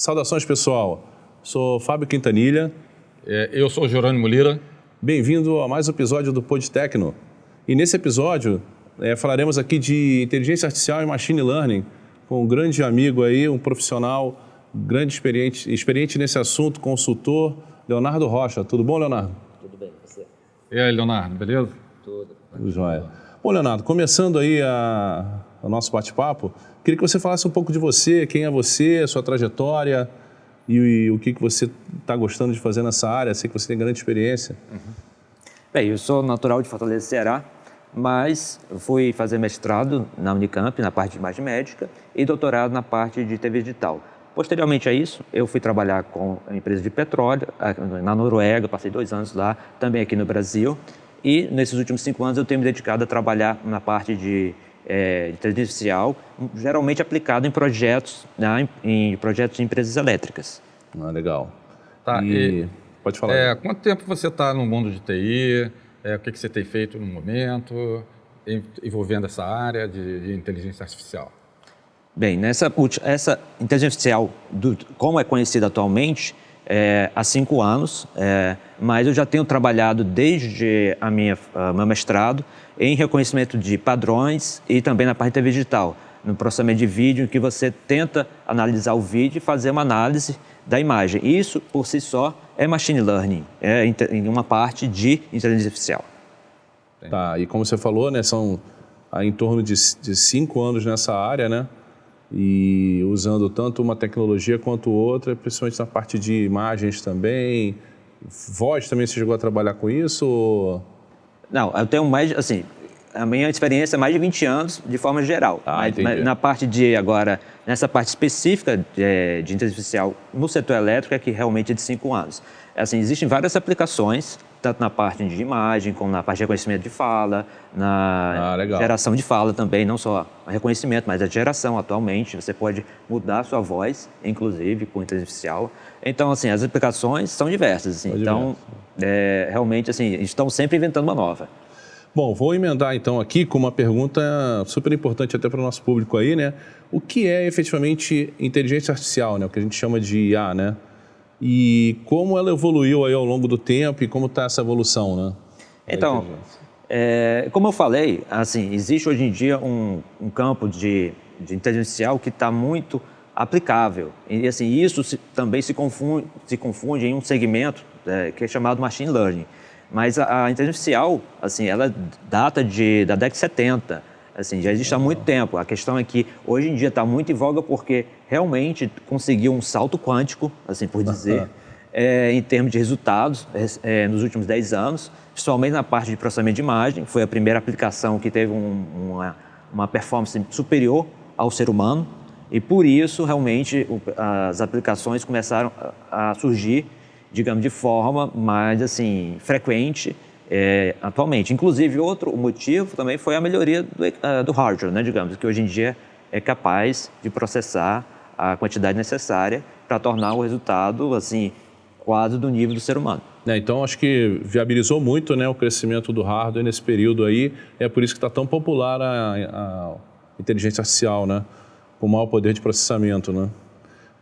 Saudações, pessoal. Sou Fábio Quintanilha. Eu sou Jerônimo Lira. Bem-vindo a mais um episódio do PodTecno. E nesse episódio, falaremos aqui de inteligência artificial e machine learning com um grande amigo aí, um profissional grande experiente nesse assunto, consultor, Leonardo Rocha. Tudo bom, Leonardo? Tudo bem, você? E aí, Leonardo, beleza? Tudo. Tudo jóia. Bom, Leonardo, começando aí o nosso bate-papo, queria que você falasse um pouco de você, quem é você, a sua trajetória e o que você está gostando de fazer nessa área. Sei que você tem grande experiência. Bem, eu sou natural de Fortaleza, Ceará, mas fui fazer mestrado na Unicamp, na parte de imagem médica, e doutorado na parte de TV digital. Posteriormente a isso, eu fui trabalhar com a empresa de petróleo na Noruega, passei 2 anos lá, também aqui no Brasil. E nesses últimos 5 anos eu tenho me dedicado a trabalhar na parte de inteligência artificial, geralmente aplicado em projetos, em projetos de empresas elétricas. Legal. Tá, pode falar. Quanto tempo você está no mundo de TI? O que você tem feito no momento envolvendo essa área de inteligência artificial? Bem, essa inteligência artificial, como é conhecida atualmente, há 5 anos, mas eu já tenho trabalhado desde meu mestrado em reconhecimento de padrões e também na parte de TV digital, no processamento de vídeo, em que você tenta analisar o vídeo e fazer uma análise da imagem. Isso, por si só, é machine learning, em uma parte de inteligência artificial. Tá, e como você falou, né, são em torno de 5 anos nessa área, né? E usando tanto uma tecnologia quanto outra, principalmente na parte de imagens também. Voz também, você chegou a trabalhar com isso? Ou... Não, eu tenho mais, assim, a minha experiência é mais de 20 anos de forma geral. Mas na parte nessa parte específica de inteligência artificial no setor elétrico é que realmente é de 5 anos. Assim, existem várias aplicações, tanto na parte de imagem, como na parte de reconhecimento de fala, na geração de fala também, não só reconhecimento, mas a geração atualmente. Você pode mudar a sua voz, inclusive, com inteligência artificial. Então, assim, as aplicações são diversas. Assim. Então, realmente, assim, estão sempre inventando uma nova. Bom, vou emendar então aqui com uma pergunta super importante até para o nosso público aí, né? O que é efetivamente inteligência artificial, né? O que a gente chama de IA, né? E como ela evoluiu aí ao longo do tempo e como está essa evolução, né? Então, como eu falei, assim, existe hoje em dia um campo de inteligência artificial que está muito aplicável. E assim, isso também se confunde em um segmento que é chamado machine learning. Mas a inteligência artificial, assim, ela data da década de 70, assim, já existe há muito tempo. A questão é que hoje em dia está muito em voga porque realmente conseguiu um salto quântico, assim por dizer, em termos de resultados nos últimos 10 anos, principalmente na parte de processamento de imagem. Foi a primeira aplicação que teve uma performance superior ao ser humano e por isso realmente as aplicações começaram a surgir, digamos, de forma mais assim, frequente atualmente. Inclusive, outro motivo também foi a melhoria do hardware, né, digamos, que hoje em dia é capaz de processar a quantidade necessária para tornar o resultado assim, quase do nível do ser humano. Então, acho que viabilizou muito, né, o crescimento do hardware nesse período aí. É por isso que está tão popular a inteligência artificial, né, com maior poder de processamento, né?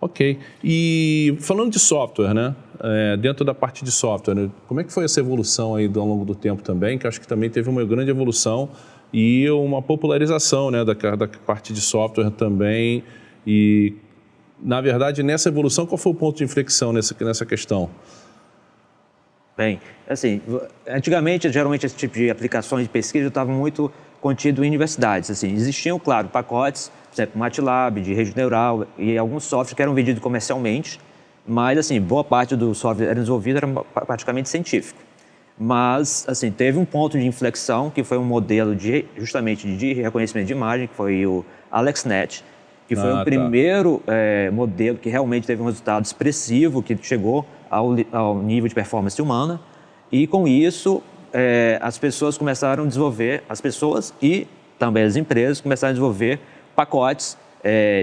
Ok. E falando de software, né? Dentro da parte de software, né? Como é que foi essa evolução aí ao longo do tempo também? Que acho que também teve uma grande evolução e uma popularização, né, da parte de software também. E, na verdade, nessa evolução, qual foi o ponto de inflexão nessa questão? Bem, assim, antigamente, geralmente, esse tipo de aplicações de pesquisa estava muito contido em universidades. Assim, existiam, claro, pacotes, por exemplo, MATLAB, de rede neural e alguns softwares que eram vendidos comercialmente, mas, assim, boa parte do software era desenvolvido era praticamente científico. Mas, assim, teve um ponto de inflexão, que foi um modelo justamente de reconhecimento de imagem, que foi o AlexNet, que foi o primeiro modelo que realmente teve um resultado expressivo, que chegou ao nível de performance humana, e com isso as pessoas começaram a desenvolver, as pessoas e também as empresas começaram a desenvolver pacotes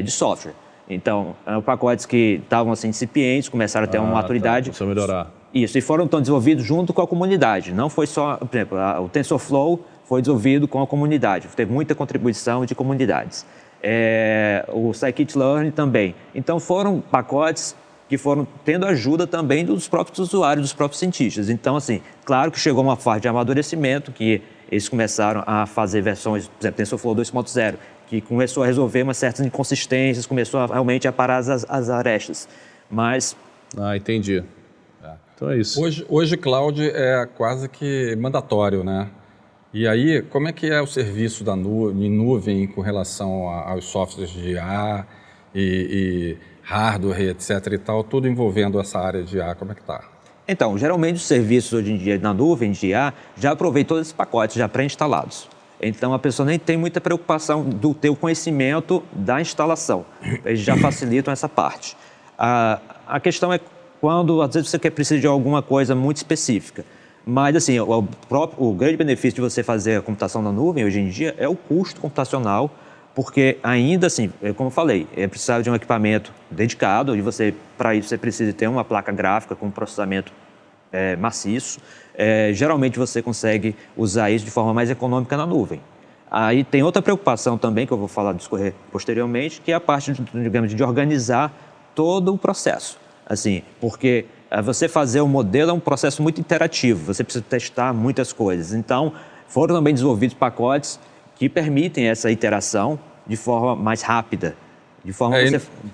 de software. Então, pacotes que estavam assim, incipientes, começaram a ter uma maturidade. Começou a melhorar. Isso, e foram então desenvolvidos junto com a comunidade. Não foi só, por exemplo, o TensorFlow foi desenvolvido com a comunidade, teve muita contribuição de comunidades. o Scikit-learn também. Então, foram pacotes que foram tendo ajuda também dos próprios usuários, dos próprios cientistas. Então, assim, claro que chegou uma fase de amadurecimento, que eles começaram a fazer versões, por exemplo, TensorFlow 2.0, que começou a resolver umas certas inconsistências, começou realmente a parar as arestas. Mas... entendi. Então é isso. Hoje cloud é quase que mandatório, né? E aí, como é que é o serviço em nuvem com relação aos softwares de IA e hardware, etc. e tal, tudo envolvendo essa área de IA, como é que está? Então, geralmente os serviços hoje em dia na nuvem de IA já aproveitam todos esses pacotes já pré-instalados. Então, a pessoa nem tem muita preocupação do ter o conhecimento da instalação. Eles já facilitam essa parte. A questão é quando, às vezes, você precisa de alguma coisa muito específica. Mas, assim, o grande benefício de você fazer a computação na nuvem hoje em dia é o custo computacional, porque ainda assim, como eu falei, precisava de um equipamento dedicado, e para isso você precisa ter uma placa gráfica com processamento maciço. Geralmente você consegue usar isso de forma mais econômica na nuvem. Aí tem outra preocupação também, que eu vou discorrer posteriormente, que é a parte, digamos, de organizar todo o processo. Assim, porque você fazer o modelo é um processo muito interativo, você precisa testar muitas coisas. Então, foram também desenvolvidos pacotes que permitem essa iteração de forma mais rápida.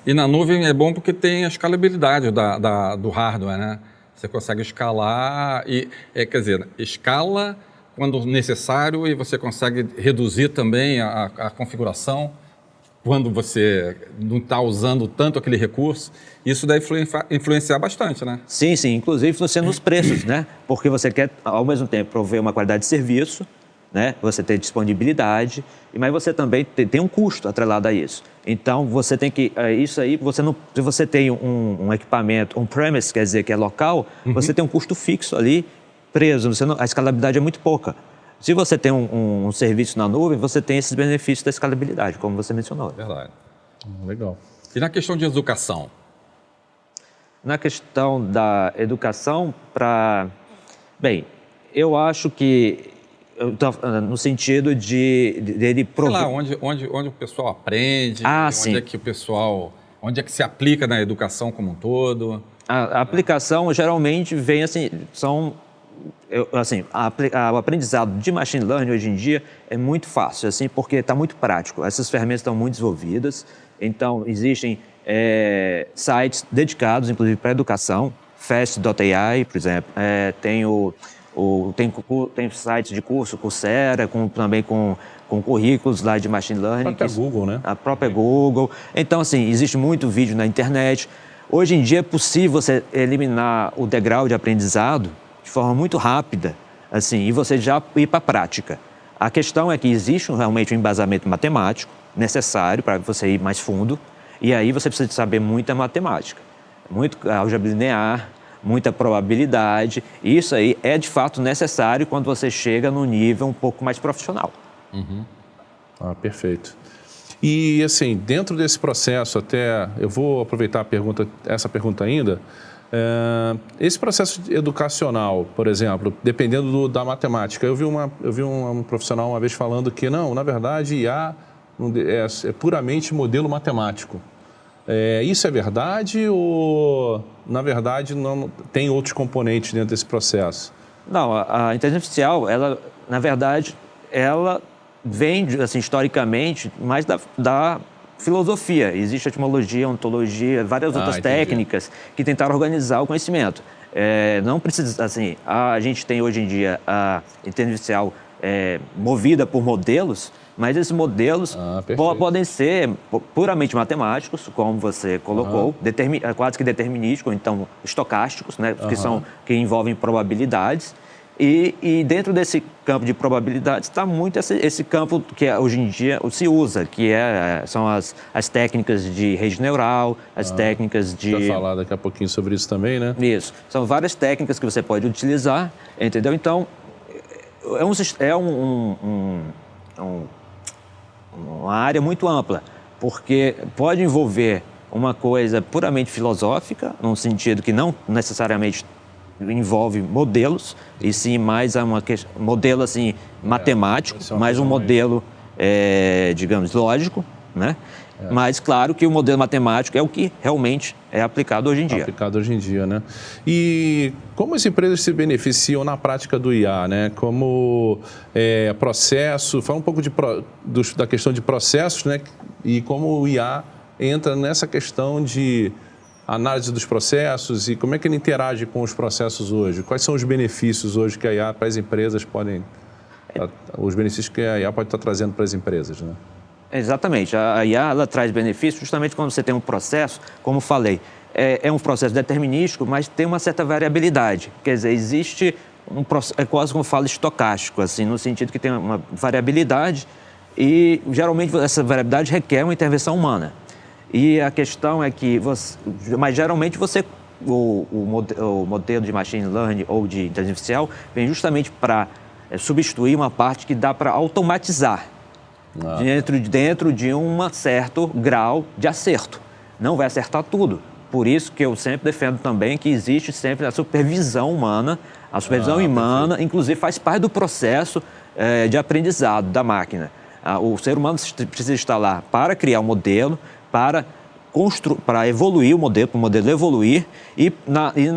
E na nuvem é bom porque tem a escalabilidade do hardware, né? Você consegue escalar, quer dizer, escala quando necessário e você consegue reduzir também a configuração quando você não está usando tanto aquele recurso. Isso deve influenciar bastante, né? Sim, sim. Inclusive influencia nos preços, né? Porque você quer, ao mesmo tempo, prover uma qualidade de serviço, né? Você tem disponibilidade, mas você também tem um custo atrelado a isso. Então, você tem que... Isso aí, se você tem um equipamento, on-premise, quer dizer, que é local, você tem um custo fixo ali, preso. A escalabilidade é muito pouca. Se você tem um serviço na nuvem, você tem esses benefícios da escalabilidade, como você mencionou. Verdade. Legal. E na questão de educação? Na questão da educação, bem, eu acho que... no sentido dele prover... Sei lá, onde o pessoal aprende, sim. Onde é que se aplica na educação como um todo? A aplicação geralmente vem assim, o aprendizado de machine learning hoje em dia é muito fácil, assim, porque está muito prático. Essas ferramentas estão muito desenvolvidas, então existem sites dedicados, inclusive, para a educação, fast.ai, por exemplo, tem sites de curso, Coursera, também com currículos lá de machine learning. A própria Google, né? A própria Google. Então, assim, existe muito vídeo na internet. Hoje em dia é possível você eliminar o degrau de aprendizado de forma muito rápida, assim, e você já ir para a prática. A questão é que existe realmente um embasamento matemático necessário para você ir mais fundo, e aí você precisa de saber muita matemática, muito álgebra linear, muita probabilidade. Isso aí é, de fato, necessário quando você chega num nível um pouco mais profissional. Perfeito. E, assim, dentro desse processo, eu vou aproveitar essa pergunta ainda, esse processo educacional, por exemplo, dependendo da matemática, eu vi um profissional uma vez falando que, não, na verdade, IA é puramente modelo matemático. Isso é verdade ou, na verdade, não tem outros componentes dentro desse processo? Não, a inteligência artificial, na verdade, ela vem, assim, historicamente, mais da filosofia. Existe etimologia, ontologia, várias outras técnicas que tentaram organizar o conhecimento. Não precisa, assim, a gente tem hoje em dia a inteligência artificial movida por modelos, mas esses modelos podem ser puramente matemáticos, como você colocou, quase que determinísticos, ou então estocásticos, né, que envolvem probabilidades. E dentro desse campo de probabilidades está muito esse campo que hoje em dia se usa, que são as técnicas de rede neural, as técnicas de... Vai falar daqui a pouquinho sobre isso também, né? Isso. São várias técnicas que você pode utilizar, entendeu? Então, uma área muito ampla, porque pode envolver uma coisa puramente filosófica, num sentido que não necessariamente envolve modelos, e sim mais modelo assim, matemático, mais um modelo, digamos, lógico, né? Mas, claro que o modelo matemático é o que realmente é aplicado hoje em dia. Aplicado hoje em dia, né? E como as empresas se beneficiam na prática do IA, né? Como processo, fala um pouco da questão de processos, né? E como o IA entra nessa questão de análise dos processos e como é que ele interage com os processos hoje? Quais são os benefícios hoje que a IA para as empresas os benefícios que a IA pode estar trazendo para as empresas, né? Exatamente. A IA ela traz benefícios justamente quando você tem um processo, como falei, é um processo determinístico, mas tem uma certa variabilidade. Quer dizer, existe é quase como eu falo, estocástico, assim, no sentido que tem uma variabilidade e geralmente essa variabilidade requer uma intervenção humana. E a questão é que, mas geralmente o modelo de machine learning ou de inteligência artificial vem justamente para substituir uma parte que dá para automatizar. Dentro de um certo grau de acerto. Não vai acertar tudo. Por isso que eu sempre defendo também que existe sempre a supervisão humana. A supervisão humana, inclusive, faz parte do processo de aprendizado da máquina. O ser humano precisa estar lá para criar um modelo, para evoluir o modelo, para o modelo evoluir e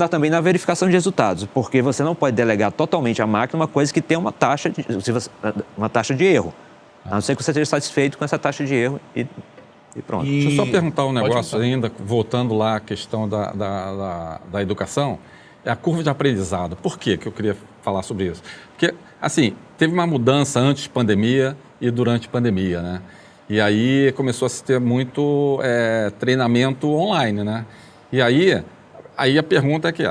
também na verificação de resultados, porque você não pode delegar totalmente à máquina uma coisa que tem uma taxa de erro. A não ser que você esteja satisfeito com essa taxa de erro e pronto. Deixa eu só perguntar um negócio ainda, voltando lá à questão da educação, é a curva de aprendizado. Por que eu queria falar sobre isso? Porque, assim, teve uma mudança antes de pandemia e durante a pandemia, né? E aí começou a se ter muito treinamento online, né? E aí a pergunta é que,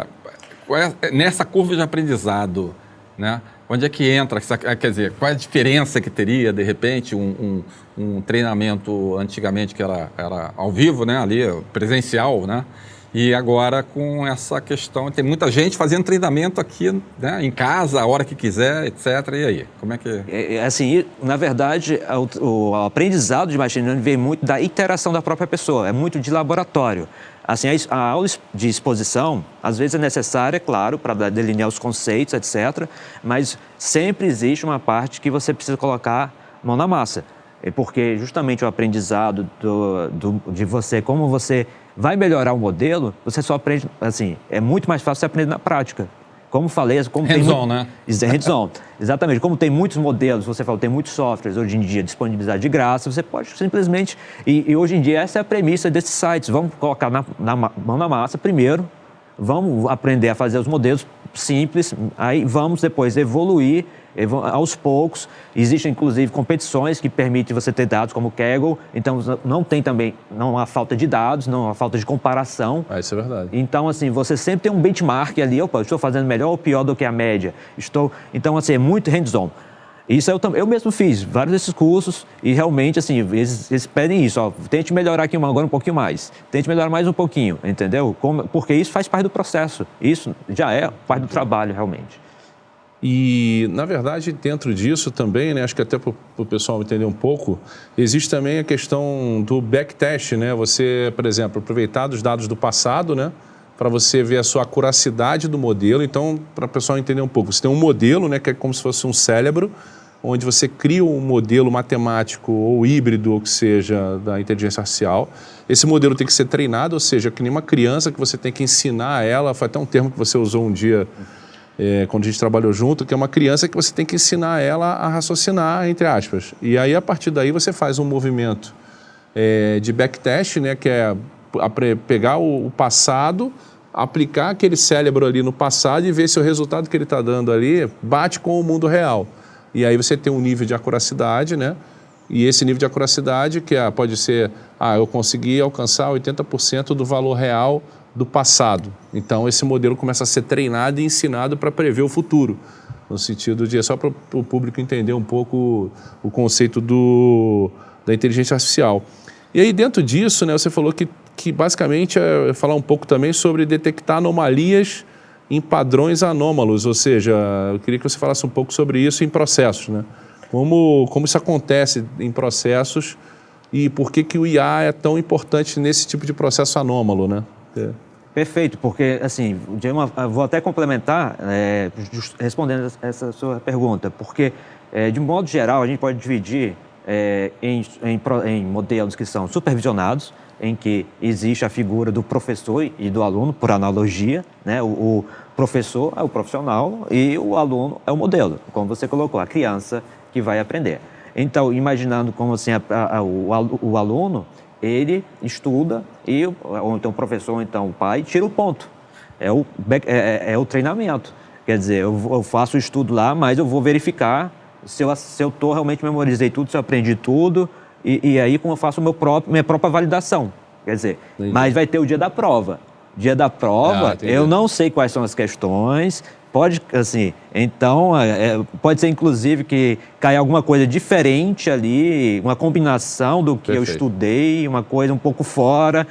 nessa curva de aprendizado, né? Onde é que entra, quer dizer, qual é a diferença que teria, de repente, um treinamento antigamente que era ao vivo, né, ali, presencial, né, e agora com essa questão, tem muita gente fazendo treinamento aqui, né, em casa, a hora que quiser, etc. E aí, como é que... Assim, na verdade, o aprendizado de machine learning vem muito da interação da própria pessoa, é muito de laboratório. Assim, a aula de exposição, às vezes é necessária, claro, para delinear os conceitos, etc., mas sempre existe uma parte que você precisa colocar mão na massa, porque justamente o aprendizado de você, como você vai melhorar o modelo, você só aprende, assim, é muito mais fácil você aprender na prática. Como falei, hands-on, né? Hands-on, exatamente. Como tem muitos modelos, você falou, tem muitos softwares hoje em dia disponibilizados de graça, você pode simplesmente... E hoje em dia essa é a premissa desses sites. Vamos colocar mão na massa primeiro, vamos aprender a fazer os modelos simples, aí vamos depois evoluir aos poucos. Existem, inclusive, competições que permitem você ter dados como o Kaggle, então não há falta de dados, não há falta de comparação. Isso é verdade. Então, assim, você sempre tem um benchmark ali, estou fazendo melhor ou pior do que a média. Então, assim, é muito hands-on. Isso eu mesmo fiz vários desses cursos e realmente, assim, eles pedem isso, tente melhorar aqui agora um pouquinho mais, tente melhorar mais um pouquinho, entendeu? Porque isso faz parte do processo, isso já é parte do trabalho, realmente. E, na verdade, dentro disso também, né, acho que até para o pessoal entender um pouco, existe também a questão do backtest, né? Você, por exemplo, aproveitar dos dados do passado, né, para você ver a sua acuracidade do modelo. Então, para o pessoal entender um pouco, você tem um modelo, né, que é como se fosse um cérebro, onde você cria um modelo matemático ou híbrido, ou que seja, da inteligência artificial. Esse modelo tem que ser treinado, ou seja, que nem uma criança que você tem que ensinar a ela, foi até um termo que você usou um dia... quando a gente trabalhou junto, que é uma criança que você tem que ensinar ela a raciocinar, entre aspas. E aí, a partir daí, você faz um movimento de backtest, né, que é pegar o passado, aplicar aquele cérebro ali no passado e ver se o resultado que ele está dando ali bate com o mundo real. E aí você tem um nível de acuracidade, né? E esse nível de acuracidade, que pode ser, eu consegui alcançar 80% do valor real do passado. Então, esse modelo começa a ser treinado e ensinado para prever o futuro, no sentido de, só para o público entender um pouco o conceito da inteligência artificial. E aí, dentro disso, né, você falou que basicamente é falar um pouco também sobre detectar anomalias em padrões anômalos, ou seja, eu queria que você falasse um pouco sobre isso em processos, né? Como isso acontece em processos e por que o IA é tão importante nesse tipo de processo anômalo, né? Perfeito, porque, assim, vou até complementar, respondendo essa sua pergunta, porque, de modo geral, a gente pode dividir em modelos que são supervisionados, em que existe a figura do professor e do aluno, por analogia, né? O professor é o profissional e o aluno é o modelo, como você colocou, a criança que vai aprender. Então, imaginando como assim, o aluno, ele estuda, ou então o professor, ou então o pai, tira o ponto. É o treinamento. Quer dizer, eu faço o estudo lá, mas eu vou verificar se eu realmente memorizei tudo, se eu aprendi tudo, e aí como eu faço minha própria validação. Quer dizer, Entendi. mas vai ter o dia da prova. Dia da prova, eu não sei quais são as questões, pode, assim, então, pode ser inclusive que caia alguma coisa diferente ali, uma combinação do que eu estudei, uma coisa um pouco fora,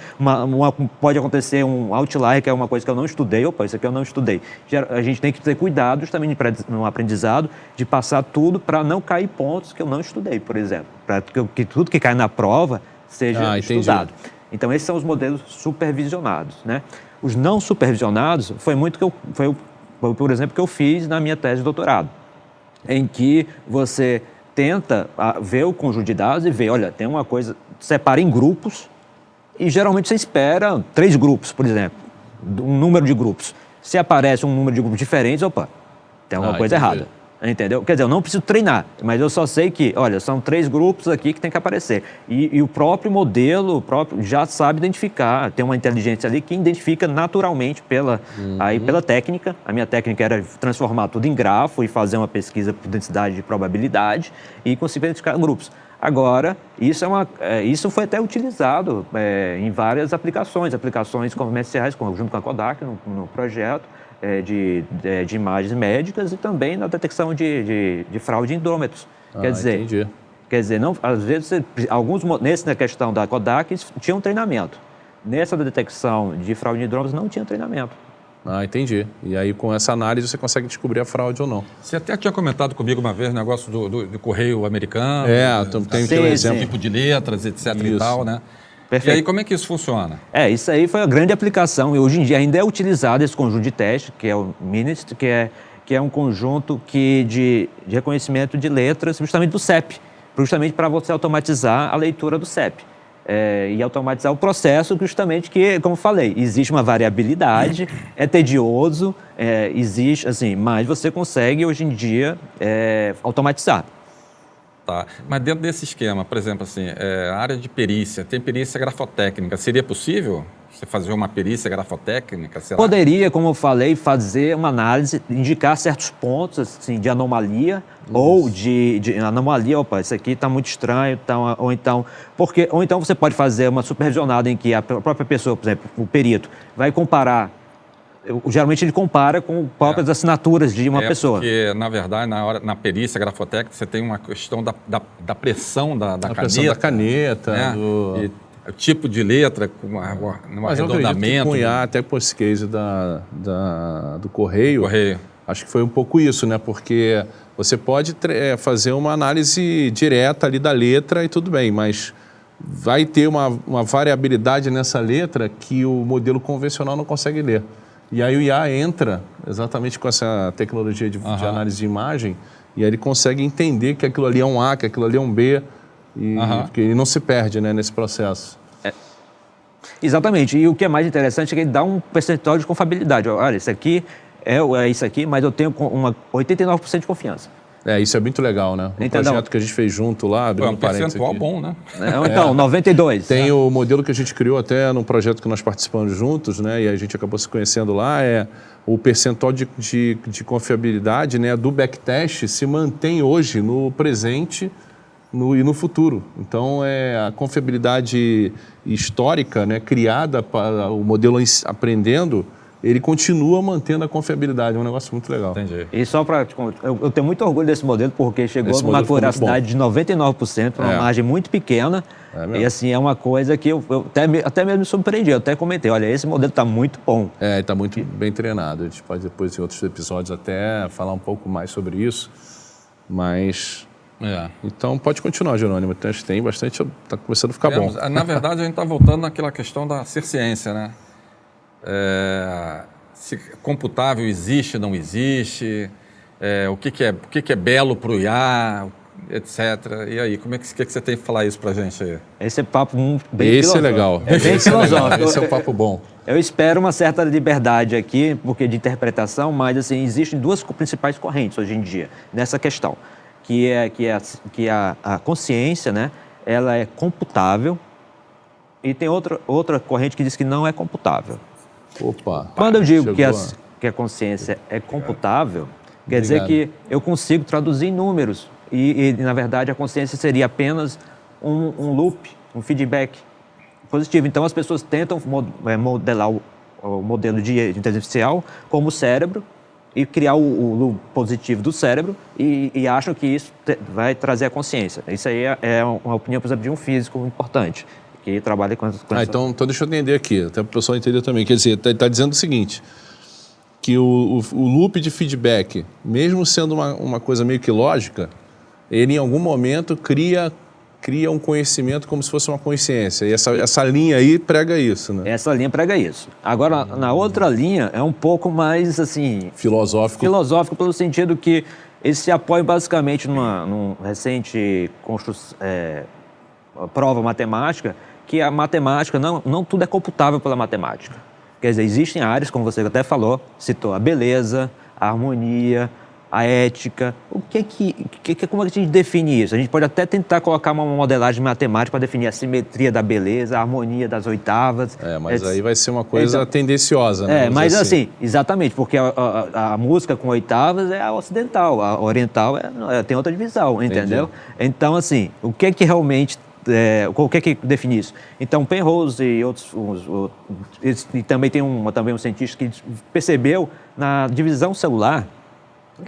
pode acontecer um outlier, que é uma coisa que eu não estudei, isso aqui eu não estudei. A gente tem que ter cuidado também no aprendizado de passar tudo para não cair pontos que eu não estudei, por exemplo, para que tudo que cai na prova seja estudado. Então, esses são os modelos supervisionados, né? Os não supervisionados foi por exemplo, que eu fiz na minha tese de doutorado, em que você tenta ver o conjunto de dados e ver, olha, tem uma coisa, separa em grupos e geralmente você espera 3 grupos, por exemplo, um número de grupos. Se aparece um número de grupos diferentes, opa, tem alguma coisa errada. Entendeu? Quer dizer, eu não preciso treinar, mas eu só sei que, olha, são 3 grupos aqui que tem que aparecer. E o próprio modelo já sabe identificar, tem uma inteligência ali que identifica naturalmente pela técnica. A minha técnica era transformar tudo em grafo e fazer uma pesquisa por densidade de probabilidade e conseguir identificar grupos. Agora, isso foi até utilizado em várias aplicações comerciais, junto com a Kodak, no projeto. De imagens médicas e também na detecção de fraude em hidrômetros. Entendi. Quer dizer, não, às vezes, nessa questão da Kodak, tinha um treinamento. Nessa detecção de fraude em hidrômetros, não tinha treinamento. Entendi. E aí, com essa análise, você consegue descobrir a fraude ou não. Você até tinha comentado comigo uma vez o negócio do correio americano. Tem um exemplo. Tipo de letras, etc. Isso. E tal, né? Perfeito. E aí, como é que isso funciona? Isso aí foi a grande aplicação e hoje em dia ainda é utilizado esse conjunto de teste, que é o MNIST, que é um conjunto de reconhecimento de letras justamente do CEP, justamente para você automatizar a leitura do CEP. E automatizar o processo justamente que, como eu falei, existe uma variabilidade, é tedioso, existe, assim, mas você consegue hoje em dia automatizar. Tá. Mas dentro desse esquema, por exemplo, assim, a área de perícia, tem perícia grafotécnica, seria possível você fazer uma perícia grafotécnica? Poderia, como eu falei, fazer uma análise, indicar certos pontos assim, de anomalia ou de anomalia, isso aqui está muito estranho, ou então você pode fazer uma supervisionada em que a própria pessoa, por exemplo, o perito, vai comparar. Geralmente ele compara com próprias assinaturas de uma pessoa. Porque, na verdade, na perícia grafotécnica, você tem uma questão da pressão da caneta. Pressão da caneta. Né? E o tipo de letra, com um arredondamento. Mas eu até com esse case do correio, acho que foi um pouco isso, né? Porque você pode fazer uma análise direta ali da letra e tudo bem, mas vai ter uma variabilidade nessa letra que o modelo convencional não consegue ler. E aí o IA entra exatamente com essa tecnologia de análise de imagem e aí ele consegue entender que aquilo ali é um A, que aquilo ali é um B e porque ele não se perde, né, nesse processo. Exatamente. E o que é mais interessante é que ele dá um percentual de confiabilidade. Olha, isso aqui é isso aqui, mas eu tenho 89% de confiança. Isso é muito legal, né? O projeto que a gente fez junto lá, abrindo um percentual bom, né? Então, 92. Tem o modelo que a gente criou até num projeto que nós participamos juntos, né? E a gente acabou se conhecendo lá, o percentual de confiabilidade, né, do backtest se mantém hoje no presente e no futuro. Então, a confiabilidade histórica, né, criada para o modelo aprendendo, ele continua mantendo a confiabilidade. É um negócio muito legal. Entendi. E só para... Eu tenho muito orgulho desse modelo, porque chegou numa acuracidade de 99%, uma margem muito pequena. E assim, é uma coisa que eu até mesmo me surpreendi. Eu até comentei, olha, esse modelo está muito bom. Está muito bem treinado. A gente pode depois, em outros episódios, até falar um pouco mais sobre isso. Mas... Então, pode continuar, Jerônimo. Tem bastante... Está começando a ficar bom. Na verdade, a gente está voltando naquela questão da ser ciência, né? Se computável existe, não existe, o que é belo para o IA, etc. E aí, como é que você tem que falar isso pra gente aí? Esse é papo bem Esse é filosófico. legal. É bem Esse é legal. filosófico. Esse é um papo bom. Eu espero uma certa liberdade aqui, porque de interpretação, mas assim, existem duas principais correntes hoje em dia nessa questão, que a consciência, né, ela é computável, e tem outra corrente que diz que não é computável. Opa. Quando eu digo chegou que a consciência é computável, quer dizer Obrigado. que eu consigo traduzir em números, e na verdade a consciência seria apenas um loop, um feedback positivo. Então as pessoas tentam modelar o modelo de inteligência artificial como o cérebro e criar o loop positivo do cérebro e acham que isso vai trazer a consciência. Isso aí é uma opinião, por exemplo, de um físico importante que trabalha com essa... Então deixa eu entender aqui, até para o pessoal entender também. Quer dizer, está dizendo o seguinte, que o loop de feedback, mesmo sendo uma coisa meio que lógica, ele em algum momento cria um conhecimento como se fosse uma consciência. E essa linha aí prega isso, né? Essa linha prega isso. Agora, na outra linha, é um pouco mais, assim... Filosófico pelo sentido que ele se apoia basicamente num recente prova matemática, que a matemática, não tudo é computável pela matemática. Quer dizer, existem áreas, como você até falou, citou a beleza, a harmonia, a ética. Como é que a gente define isso? A gente pode até tentar colocar uma modelagem matemática para definir a simetria da beleza, a harmonia das oitavas. Mas aí vai ser uma coisa tendenciosa, né? Mas assim, exatamente, porque a música com oitavas é a ocidental, a oriental tem outra divisão, entendeu? Então, assim, o que é que realmente... o que é que define isso? Então, Penrose e outros... e também tem um cientista que percebeu na divisão celular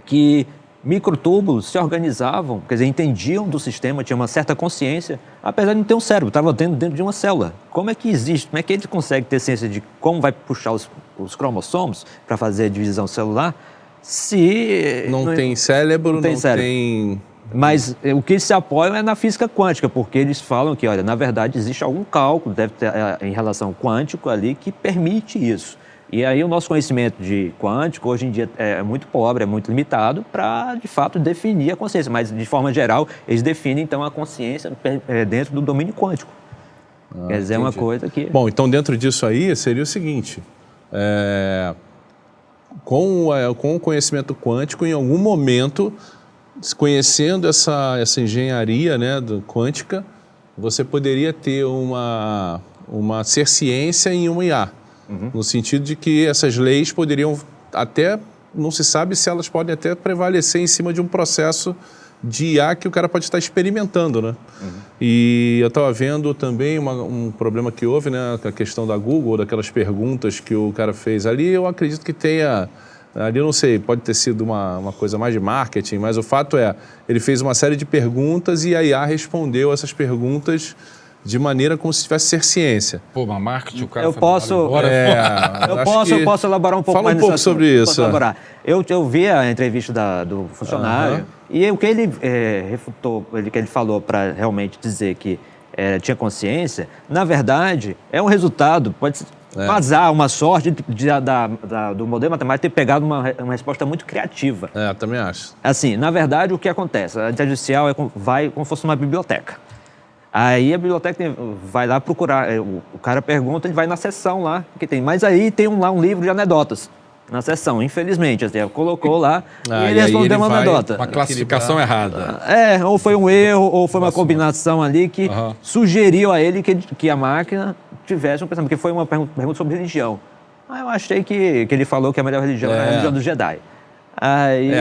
que microtúbulos se organizavam, quer dizer, entendiam do sistema, tinham uma certa consciência, apesar de não ter um cérebro, estava dentro de uma célula. Como é que existe, como é que ele consegue ter ciência de como vai puxar os cromossomos para fazer a divisão celular, se... Não tem cérebro, não tem... Mas o que eles se apoiam é na física quântica, porque eles falam que, olha, na verdade existe algum cálculo, deve ter em relação quântico ali, que permite isso. E aí o nosso conhecimento de quântico, hoje em dia, é muito pobre, é muito limitado para, de fato, definir a consciência. Mas, de forma geral, eles definem, então, a consciência dentro do domínio quântico. Quer dizer, é uma coisa que... Bom, então, dentro disso aí, seria o seguinte... com o conhecimento quântico, em algum momento, conhecendo essa engenharia, né, quântica, você poderia ter ser ciência em uma IA. No sentido de que essas leis poderiam até, não se sabe se elas podem até prevalecer em cima de um processo de IA que o cara pode estar experimentando, né? E eu estava vendo também um problema que houve, né, com a questão da Google, daquelas perguntas que o cara fez ali, eu acredito que tenha... Ali eu não sei, pode ter sido uma coisa mais de marketing, mas o fato é, ele fez uma série de perguntas e a IA respondeu essas perguntas de maneira como se tivesse ser ciência. Pô, mas marketing, o cara... Eu posso elaborar um pouco mais. Fala um pouco sobre isso. Eu vi a entrevista do funcionário e o que ele refutou, que ele falou para realmente dizer que tinha consciência, na verdade, é um resultado, pode vazar uma sorte do modelo matemático ter pegado uma resposta muito criativa. Também acho. Assim, na verdade, o que acontece? A inteligência artificial vai como se fosse uma biblioteca. Aí a biblioteca vai lá procurar, o cara pergunta, ele vai na seção lá que tem. Mas aí tem lá um livro de anedotas na seção, infelizmente. Assim, colocou lá e ele respondeu uma anedota. Uma classificação errada. Ou foi um erro, ou foi uma combinação ali que sugeriu a ele que a máquina tivesse um pensamento, porque foi uma pergunta sobre religião. Eu achei que ele falou que a melhor religião era a religião dos Jedi.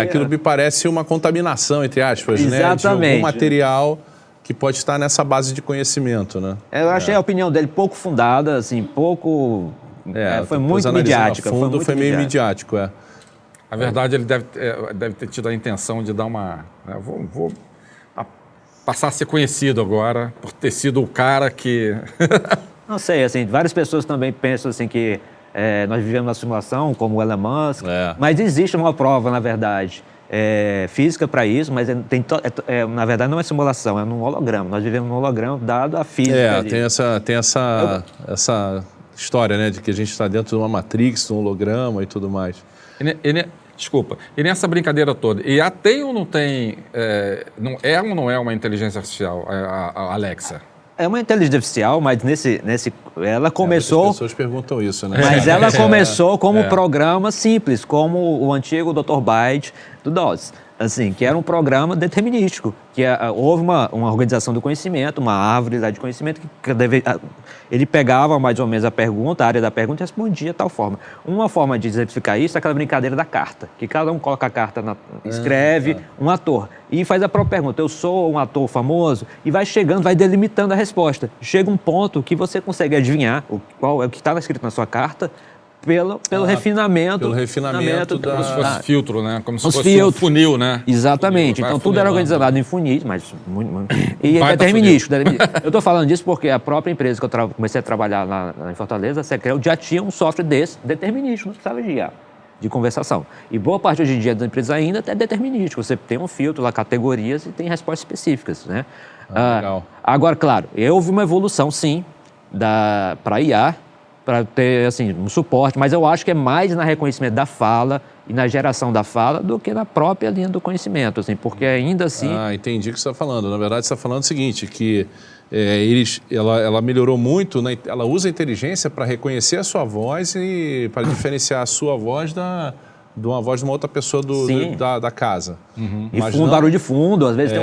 Aquilo me parece uma contaminação, entre aspas, exatamente, né, de algum material que pode estar nessa base de conhecimento, né? Eu achei a opinião dele pouco fundada, assim, pouco... foi muito midiática. Foi meio midiático, Na verdade, ele deve ter tido a intenção de dar uma... Vou passar a ser conhecido agora, por ter sido o cara que... Não sei, assim, várias pessoas também pensam assim que nós vivemos uma simulação, como o Elon Musk, mas existe uma prova, na verdade, física para isso, mas na verdade não é simulação, é num holograma. Nós vivemos num holograma dado a física. Tem essa história, né, de que a gente está dentro de uma Matrix, de um holograma e tudo mais. Desculpa. E nessa brincadeira toda, IA tem ou não tem, não é ou não é uma inteligência artificial, a Alexa? É uma inteligência artificial, mas ela começou... As pessoas perguntam isso, né? Mas ela começou como um programa simples, como o antigo Dr. Byte do DOS. Assim, que era um programa determinístico, houve uma organização do conhecimento, uma árvore lá de conhecimento, ele pegava mais ou menos a área da pergunta e respondia de tal forma. Uma forma de exemplificar isso é aquela brincadeira da carta, que cada um coloca a carta, escreve um ator, e faz a própria pergunta, eu sou um ator famoso, e vai chegando, vai delimitando a resposta. Chega um ponto que você consegue adivinhar qual é o que estava escrito na sua carta, pelo refinamento. Pelo refinamento Como se fosse filtro, né? Como se fosse filtros. Um funil, né? Exatamente. Funil, então, tudo era organizado em funis, mas e determinístico. Eu estou falando disso porque a própria empresa que eu comecei a trabalhar lá em Fortaleza, a Secrel, já tinha um software desse, determinístico, não precisava de IA, de conversação. E boa parte hoje em dia das empresas ainda é determinístico. Você tem um filtro lá, categorias, e tem respostas específicas, né? Legal. Agora, claro, houve uma evolução, sim, para IA, para ter assim, um suporte, mas eu acho que é mais na reconhecimento da fala e na geração da fala do que na própria linha do conhecimento, assim, porque ainda assim... Entendi o que você está falando. Na verdade, você está falando o seguinte, que ela melhorou muito, né? Ela usa a inteligência para reconhecer a sua voz e para diferenciar a sua voz de uma voz de uma outra pessoa da casa. E barulho de fundo, às vezes tem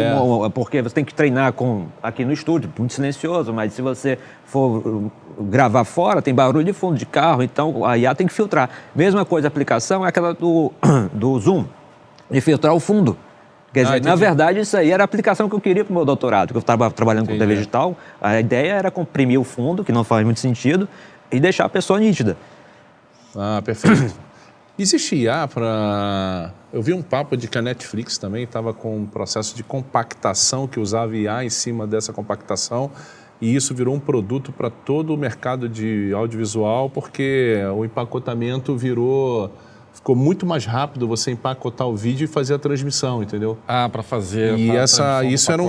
porque você tem que treinar aqui no estúdio, muito silencioso, mas se você for gravar fora, tem barulho de fundo de carro, então a IA tem que filtrar. Mesma coisa, a aplicação é aquela do Zoom, de filtrar o fundo. Quer dizer, na verdade, isso aí era a aplicação que eu queria para o meu doutorado, que eu estava trabalhando com TV digital. A ideia era comprimir o fundo, que não faz muito sentido, e deixar a pessoa nítida. Perfeito. Existe IA para... Eu vi um papo de que a Netflix também estava com um processo de compactação, que usava IA em cima dessa compactação, e isso virou um produto para todo o mercado de audiovisual, porque o empacotamento ficou muito mais rápido você empacotar o vídeo e fazer a transmissão, entendeu? Para fazer... E isso era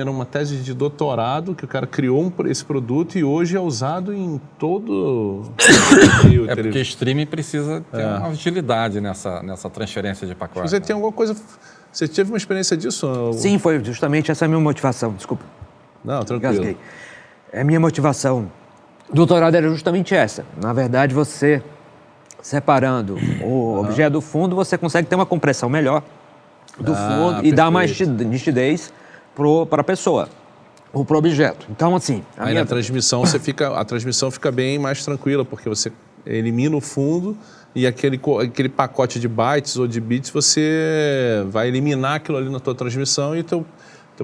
uma tese de doutorado que o cara criou esse produto e hoje é usado em todo... porque streaming precisa ter uma agilidade nessa transferência de pacote. Você tem alguma coisa... Você teve uma experiência disso? Sim, foi justamente essa a minha motivação. Desculpa. Não, tranquilo. Gasguei. A minha motivação do doutorado era justamente essa. Na verdade, você... separando o objeto do fundo, você consegue ter uma compressão melhor do fundo e dar mais nitidez para a pessoa, ou para o objeto. Então, assim... Na transmissão, a transmissão fica bem mais tranquila, porque você elimina o fundo e aquele pacote de bytes ou de bits, você vai eliminar aquilo ali na tua transmissão e teu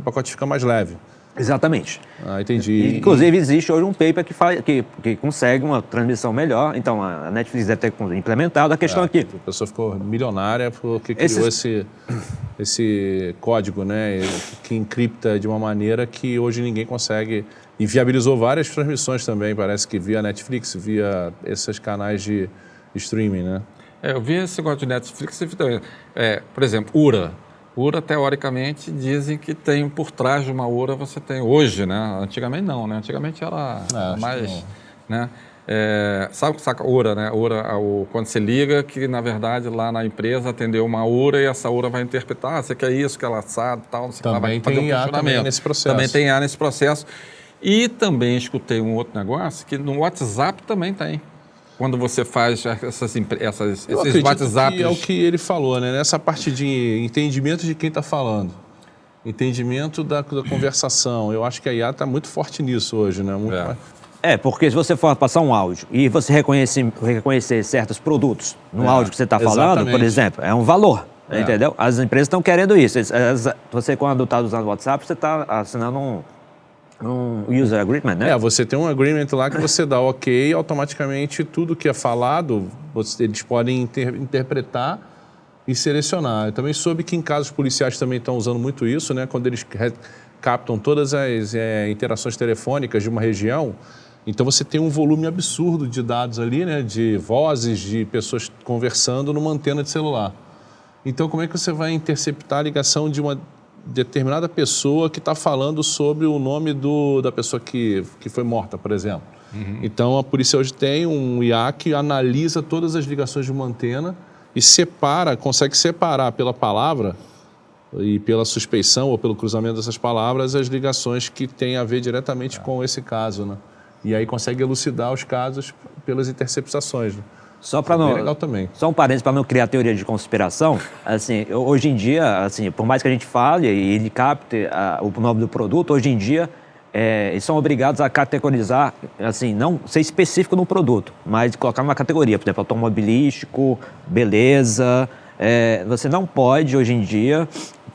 pacote fica mais leve. Exatamente. Entendi. Inclusive, existe hoje um paper que consegue uma transmissão melhor. Então, a Netflix deve ter implementado a questão aqui. A pessoa ficou milionária porque criou esse código, né, que encripta de uma maneira que hoje ninguém consegue. E viabilizou várias transmissões também, parece que via Netflix, via esses canais de streaming, né? Eu vi esse negócio de Netflix, por exemplo, URA, teoricamente, dizem que tem por trás de uma URA você tem hoje, né? Antigamente não, né? Antigamente era mais, né? Sabe a URA, né? Quando você liga, que na verdade lá na empresa atendeu uma URA e essa URA vai interpretar, você quer isso, quer assado, tal, não sei o que lá, vai fazer um questionamento. Nesse processo. Também tem IA nesse processo. E também escutei um outro negócio que no WhatsApp também tem. Quando você faz esses WhatsApps... É o que ele falou, né? Nessa parte de entendimento de quem está falando, entendimento da conversação. Eu acho que a IA está muito forte nisso hoje, né? Porque se você for passar um áudio e você reconhecer certos produtos no áudio que você está falando, por exemplo, é um valor, entendeu? As empresas estão querendo isso. Você, quando está usando o WhatsApp, você está assinando um user agreement, né? Você tem um agreement lá que você dá ok e automaticamente tudo que é falado, eles podem interpretar e selecionar. Eu também soube que em casos policiais também estão usando muito isso, né? Quando eles captam todas as interações telefônicas de uma região, então você tem um volume absurdo de dados ali, né? De vozes, de pessoas conversando numa antena de celular. Então como é que você vai interceptar a ligação de uma determinada pessoa que está falando sobre o nome da pessoa que foi morta, por exemplo? Então, a polícia hoje tem um IA que analisa todas as ligações de uma antena e consegue separar pela palavra e pela suspeição ou pelo cruzamento dessas palavras as ligações que têm a ver diretamente com esse caso, né? E aí consegue elucidar os casos pelas interceptações, né? Só para não, legal também. Só um parênteses para não criar teoria de conspiração, assim, hoje em dia, assim, por mais que a gente fale e ele capte o nome do produto, hoje em dia eles são obrigados a categorizar, assim, não ser específico no produto, mas colocar numa categoria, por exemplo, automobilístico, beleza. Você não pode hoje em dia,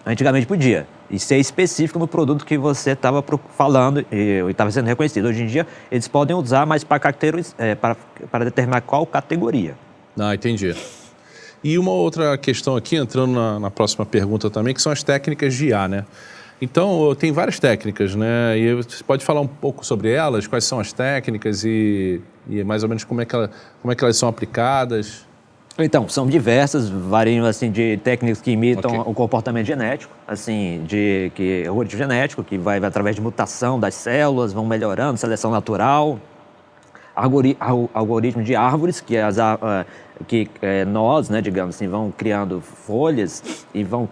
antigamente podia, e ser específico no produto que você estava falando e estava sendo reconhecido. Hoje em dia, eles podem usar, mas para determinar qual categoria. Ah, entendi. E uma outra questão aqui, entrando na próxima pergunta também, que são as técnicas de IA, né? Então, tem várias técnicas, né? E você pode falar um pouco sobre elas, quais são as técnicas e mais ou menos como é que elas são aplicadas? Então, são diversas, variam assim de técnicas que imitam o comportamento genético, assim, o algoritmo genético, que vai através de mutação das células, vão melhorando, seleção natural, algoritmo de árvores, que nós, né, digamos assim, vão criando folhas e vão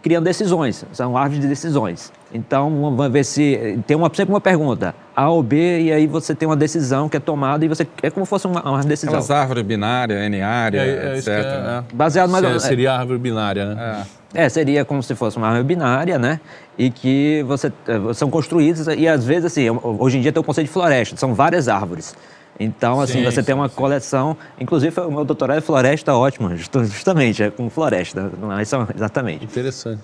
criando decisões, são árvores de decisões. Então, vamos ver se tem sempre uma pergunta, A ou B, e aí você tem uma decisão que é tomada e você é como se fosse uma decisão. Aquelas árvores binárias, N-área, etc. Baseado mais seria a árvore binária, né? Seria como se fosse uma árvore binária, né? E que são construídas e às vezes, assim, hoje em dia tem o conceito de floresta, são várias árvores. Então, assim, você tem uma coleção, inclusive o meu doutorado é floresta, ótimo, justamente, é com floresta, exatamente. Interessante.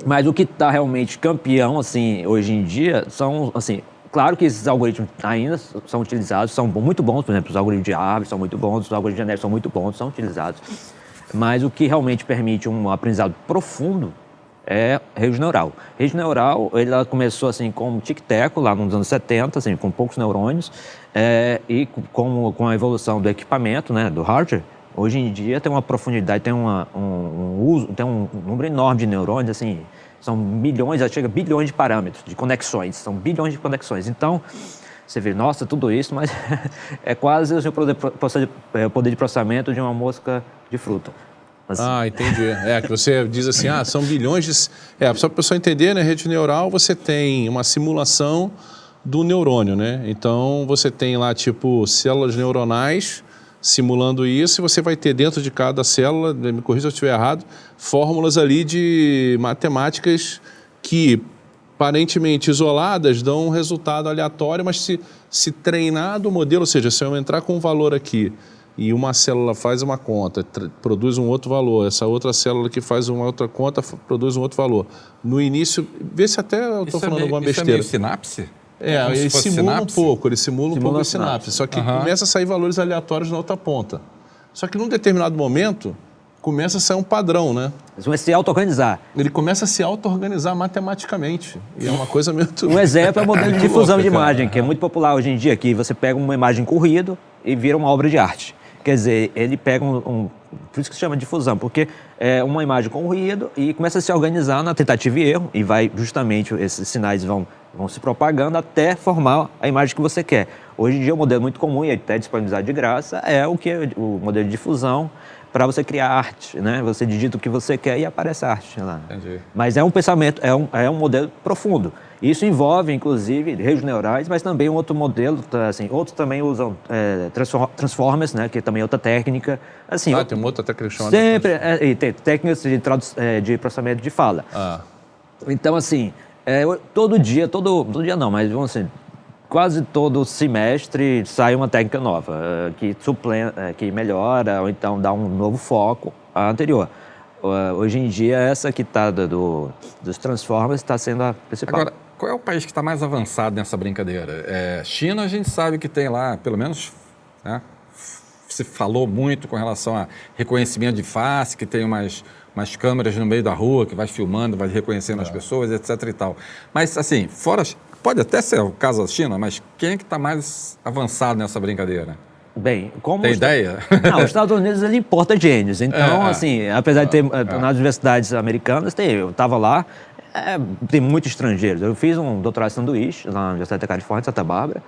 Mas o que está realmente campeão, assim, hoje em dia, são, assim, claro que esses algoritmos ainda são utilizados, são muito bons, por exemplo, os algoritmos de árvores são muito bons, os algoritmos genéticos são muito bons, são utilizados. Mas o que realmente permite um aprendizado profundo é rede neural. Rede neural, ela começou assim com tic-teco, lá nos anos 70, assim, com poucos neurônios, e com a evolução do equipamento, né, do hardware, hoje em dia tem uma profundidade, tem um número enorme de neurônios, assim, são milhões, já chega a bilhões de parâmetros, de conexões, são bilhões de conexões. Então, você vê, nossa, tudo isso, mas é quase o poder de processamento de uma mosca de fruta. Assim. Entendi. Que você diz assim, são bilhões de... só para a pessoa entender, né, rede neural, você tem uma simulação do neurônio, né? Então, você tem lá, tipo, células neuronais simulando isso, e você vai ter dentro de cada célula, me corrija se eu estiver errado, fórmulas ali de matemáticas que, aparentemente isoladas, dão um resultado aleatório, mas se treinado o modelo, ou seja, se eu entrar com um valor aqui, e uma célula faz uma conta, produz um outro valor, essa outra célula que faz uma outra conta produz um outro valor. No início, vê se até eu estou falando alguma besteira. Isso é meio sinapse? Ele simula um pouco, a sinapse, só que começa a sair valores aleatórios na outra ponta. Só que num determinado momento, começa a sair um padrão, né? Eles vão se auto-organizar. Ele começa a se auto-organizar matematicamente. E é uma coisa meio... Um exemplo é o modelo de difusão de imagem, que é muito popular hoje em dia, que você pega uma imagem com ruído e vira uma obra de arte. Quer dizer, ele pega por isso que se chama difusão, porque é uma imagem com ruído e começa a se organizar na tentativa e erro, e vai justamente, esses sinais vão se propagando até formar a imagem que você quer. Hoje em dia, um modelo muito comum e até disponibilizado de graça é o modelo de difusão para você criar arte, né? Você digita o que você quer e aparece a arte lá. Entendi. Mas é um pensamento, é um modelo profundo. Isso envolve, inclusive, redes neurais, mas também um outro modelo, assim, outros também usam transformers, né, que também é outra técnica. Assim, tem uma outra técnica chamada... Sempre, e tem técnicas de processamento de fala. Então, assim, todo dia não, mas vamos assim, quase todo semestre sai uma técnica nova, que melhora ou então dá um novo foco à anterior. Hoje em dia, essa que está dos Transformers está sendo a principal. Agora, qual é o país que está mais avançado nessa brincadeira? China, a gente sabe que tem lá, pelo menos, né, se falou muito com relação a reconhecimento de face, que tem umas câmeras no meio da rua que vai filmando, vai reconhecendo as pessoas, etc. e tal. Mas, assim, pode até ser o caso da China, mas quem é que está mais avançado nessa brincadeira? Bem, tem ideia? Não, os Estados Unidos, ele importa gênios. Então, assim, apesar de ter nas universidades americanas, eu estava lá, tem muitos estrangeiros. Eu fiz um doutorado de sanduíche lá na Universidade da Califórnia, em Santa Bárbara,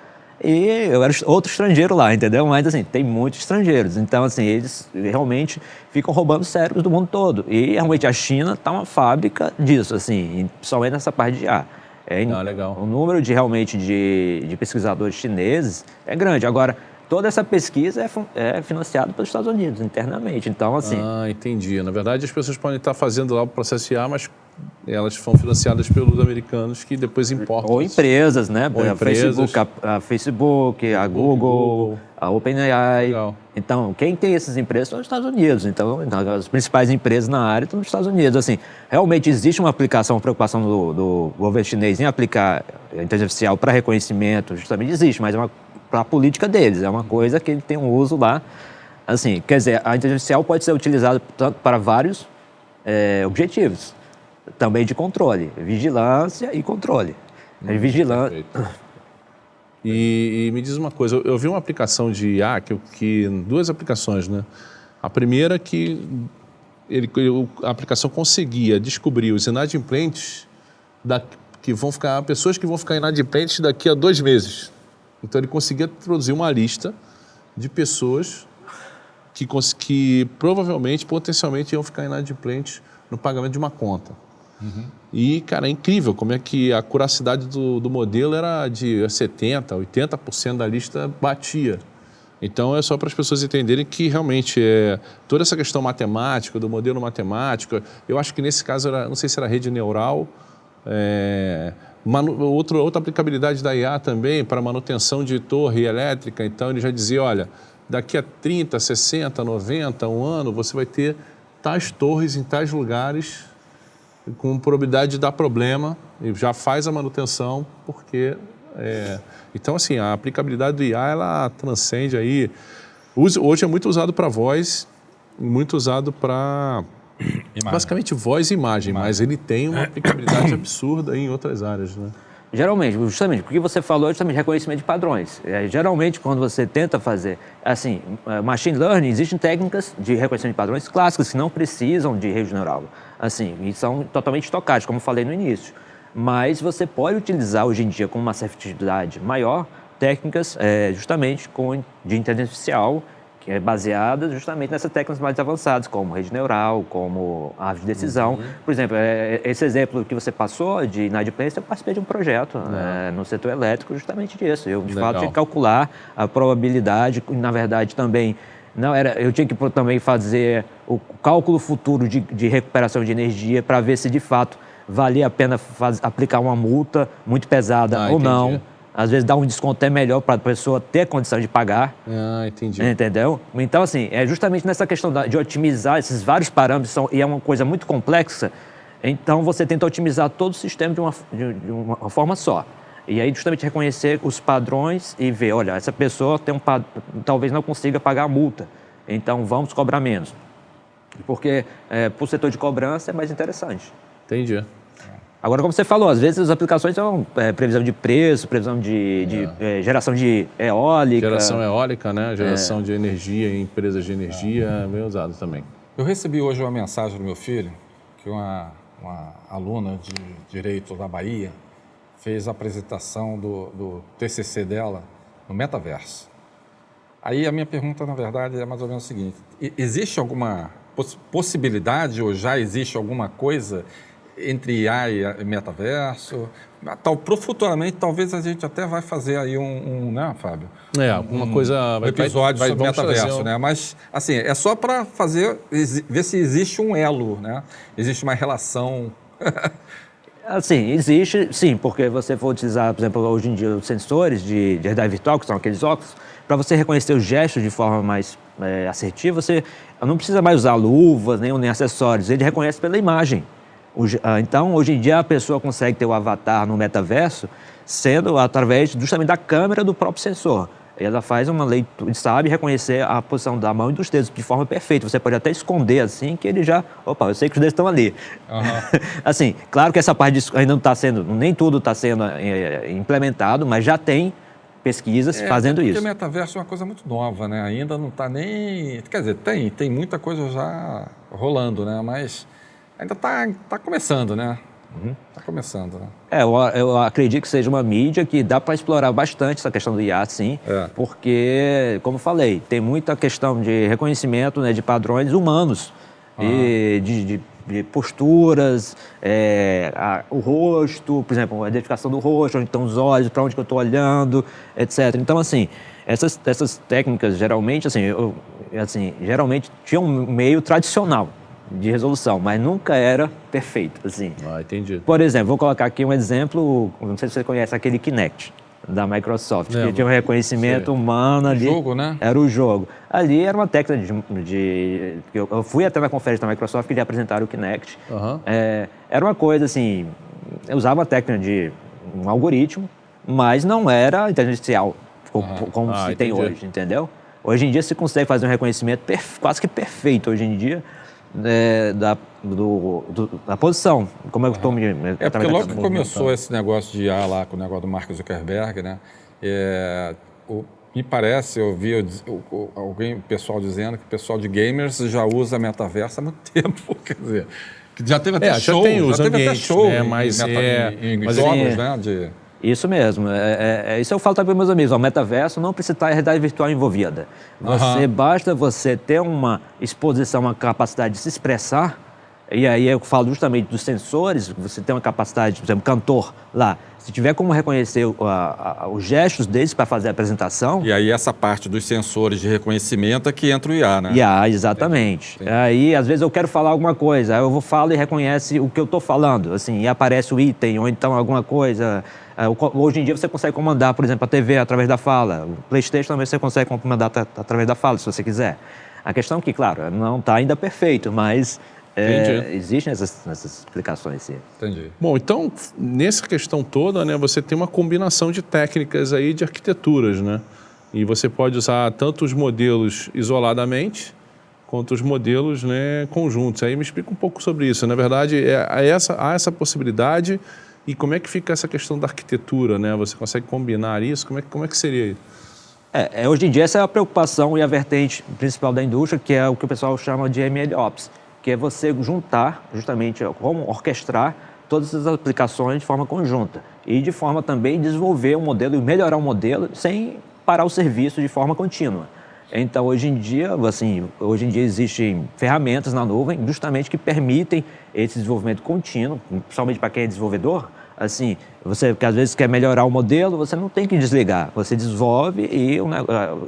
e eu era outro estrangeiro lá, entendeu? Mas, assim, tem muitos estrangeiros. Então, assim, eles realmente ficam roubando cérebros do mundo todo. E, realmente, a China está uma fábrica disso, assim, principalmente nessa parte de IA. Legal. O número realmente de pesquisadores chineses é grande. Agora, toda essa pesquisa é financiada pelos Estados Unidos, internamente. Então, assim... entendi. Na verdade, as pessoas podem estar fazendo lá o processo IA, mas elas são financiadas pelos americanos que depois importam. Ou empresas, né? Ou empresas. A Facebook, a Google, a OpenAI. Legal. Então, quem tem essas empresas são os Estados Unidos. Então, as principais empresas na área estão nos Estados Unidos. Assim, realmente existe uma preocupação do governo chinês em aplicar a inteligência artificial para reconhecimento, justamente existe, mas para a política deles. É uma coisa que ele tem um uso lá. Assim, quer dizer, a inteligência artificial pode ser utilizada tanto para vários objetivos. Também de controle, vigilância e controle. Vigilância. E me diz uma coisa, eu vi uma aplicação de IA, duas aplicações, né? A primeira que a aplicação conseguia descobrir os inadimplentes pessoas que vão ficar inadimplentes daqui a 2 meses. Então ele conseguia produzir uma lista de pessoas que provavelmente, potencialmente, iam ficar inadimplentes no pagamento de uma conta. Uhum. E, cara, é incrível como é que a curacidade do modelo era de 70%, 80% da lista batia. Então, é só para as pessoas entenderem que, realmente, toda essa questão matemática, do modelo matemático, eu acho que nesse caso, não sei se era rede neural, outra aplicabilidade da IA também para manutenção de torre elétrica. Então, ele já dizia, olha, daqui a 30, 60, 90, um ano, você vai ter tais torres em tais lugares com probabilidade de dar problema, e já faz a manutenção, porque... Então, assim, a aplicabilidade do IA, ela transcende aí... Hoje é muito usado para voz, muito usado para... basicamente voz e imagem, mas ele tem uma aplicabilidade absurda em outras áreas, né? Geralmente, justamente, o que você falou é justamente reconhecimento de padrões. Geralmente, quando você tenta fazer, assim, machine learning, existem técnicas de reconhecimento de padrões clássicas que não precisam de rede neural, assim, e são totalmente estocásticas, como eu falei no início. Mas você pode utilizar hoje em dia com uma assertividade maior técnicas justamente de inteligência artificial, que é baseada justamente nessas técnicas mais avançadas, como rede neural, como árvore de decisão. Uhum. Por exemplo, esse exemplo que você passou de inadimplência, eu participei de um projeto no setor elétrico justamente disso. Eu, de fato, tinha que calcular a probabilidade, na verdade, também... eu tinha que também fazer o cálculo futuro de recuperação de energia para ver se, de fato, valia a pena aplicar uma multa muito pesada ou não. Às vezes dá um desconto até melhor para a pessoa ter condição de pagar. Entendi. Entendeu? Então, assim, é justamente nessa questão de otimizar esses vários parâmetros, e é uma coisa muito complexa, então você tenta otimizar todo o sistema de uma forma só. E aí, justamente, reconhecer os padrões e ver, olha, essa pessoa talvez não consiga pagar a multa, então vamos cobrar menos. Porque, para o setor de cobrança, é mais interessante. Entendi. Agora, como você falou, às vezes as aplicações são previsão de preço, previsão de geração de eólica. Geração eólica, né? Geração de energia em empresas de energia, é bem usado também. Eu recebi hoje uma mensagem do meu filho, que uma aluna de Direito da Bahia fez a apresentação do TCC dela no metaverso. Aí a minha pergunta, na verdade, é mais ou menos o seguinte: existe alguma possibilidade ou já existe alguma coisa entre IA e metaverso? Futuramente, talvez a gente até vai fazer aí né, Fábio? Alguma coisa... Um episódio sobre metaverso, né? Mas, assim, é só para ver se existe um elo, né? Existe uma relação... Assim, existe, sim, porque você for utilizar, por exemplo, hoje em dia, os sensores de realidade virtual, que são aqueles óculos, para você reconhecer os gestos de forma mais assertiva, você não precisa mais usar luvas, nem acessórios, ele reconhece pela imagem. Então, hoje em dia, a pessoa consegue ter o avatar no metaverso sendo através justamente da câmera do próprio sensor. Ela faz uma leitura, sabe reconhecer a posição da mão e dos dedos de forma perfeita. Você pode até esconder assim, que ele já... Opa, eu sei que os dedos estão ali. Uhum. Assim, claro que essa parte ainda não está sendo... Nem tudo está sendo implementado, mas já tem pesquisas fazendo isso. Porque o metaverso é uma coisa muito nova, né? Ainda não está nem... Quer dizer, tem muita coisa já rolando, né? Mas... ainda está começando, né? Está começando, né? Eu acredito que seja uma mídia que dá para explorar bastante essa questão do IA, sim, porque, como eu falei, tem muita questão de reconhecimento, né, de padrões humanos, e de posturas, o rosto, por exemplo, a identificação do rosto, onde estão os olhos, para onde que eu estou olhando, etc. Então, assim, essas técnicas, geralmente, geralmente tinham um meio tradicional de resolução, mas nunca era perfeito, assim. Entendi. Por exemplo, vou colocar aqui um exemplo, não sei se você conhece aquele Kinect da Microsoft, que tinha um reconhecimento humano ali. O jogo, né? Era o jogo. Ali era uma técnica eu fui até na conferência da Microsoft que eles apresentaram o Kinect. Era uma coisa assim, eu usava a técnica de um algoritmo, mas não era inteligência artificial como se tem hoje, entendeu? Hoje em dia se consegue fazer um reconhecimento quase que perfeito hoje em dia, da posição, como eu estou me... porque logo que começou esse negócio de IA lá, com o negócio do Mark Zuckerberg, né? Me parece, eu vi o pessoal dizendo que o pessoal de gamers já usa metaverso há muito tempo, quer dizer, que já teve até show, né? Mas jogos, né? Isso mesmo. Isso eu falo também para meus amigos. O metaverso não precisa estar a realidade virtual envolvida. Basta você ter uma exposição, uma capacidade de se expressar, e aí eu falo justamente dos sensores, você tem uma capacidade, por exemplo, cantor lá, se tiver como reconhecer os gestos deles para fazer a apresentação... E aí essa parte dos sensores de reconhecimento é que entra o IA, né? IA, exatamente. Entendi. Aí, às vezes, eu quero falar alguma coisa, aí eu falo e reconhece o que eu estou falando, assim, e aparece o item, ou então alguma coisa... Hoje em dia você consegue comandar, por exemplo, a TV através da fala. O PlayStation também você consegue comandar através da fala, se você quiser. A questão é que, claro, não está ainda perfeito, mas existem essas explicações, sim. Entendi. Bom, então, nessa questão toda, né, você tem uma combinação de técnicas aí de arquiteturas, né? E você pode usar tanto os modelos isoladamente, quanto os modelos, né, conjuntos. Aí me explica um pouco sobre isso. Na verdade, há essa possibilidade... E como é que fica essa questão da arquitetura, né? Você consegue combinar isso? Como é que seria isso? Hoje em dia essa é a preocupação e a vertente principal da indústria, que é o que o pessoal chama de MLOps, que é você juntar, justamente, como orquestrar todas essas aplicações de forma conjunta e de forma também desenvolver um modelo e melhorar o modelo sem parar o serviço de forma contínua. Então, hoje em dia existem ferramentas na nuvem justamente que permitem esse desenvolvimento contínuo, principalmente para quem é desenvolvedor. Assim, você que às vezes quer melhorar o modelo, você não tem que desligar. Você desenvolve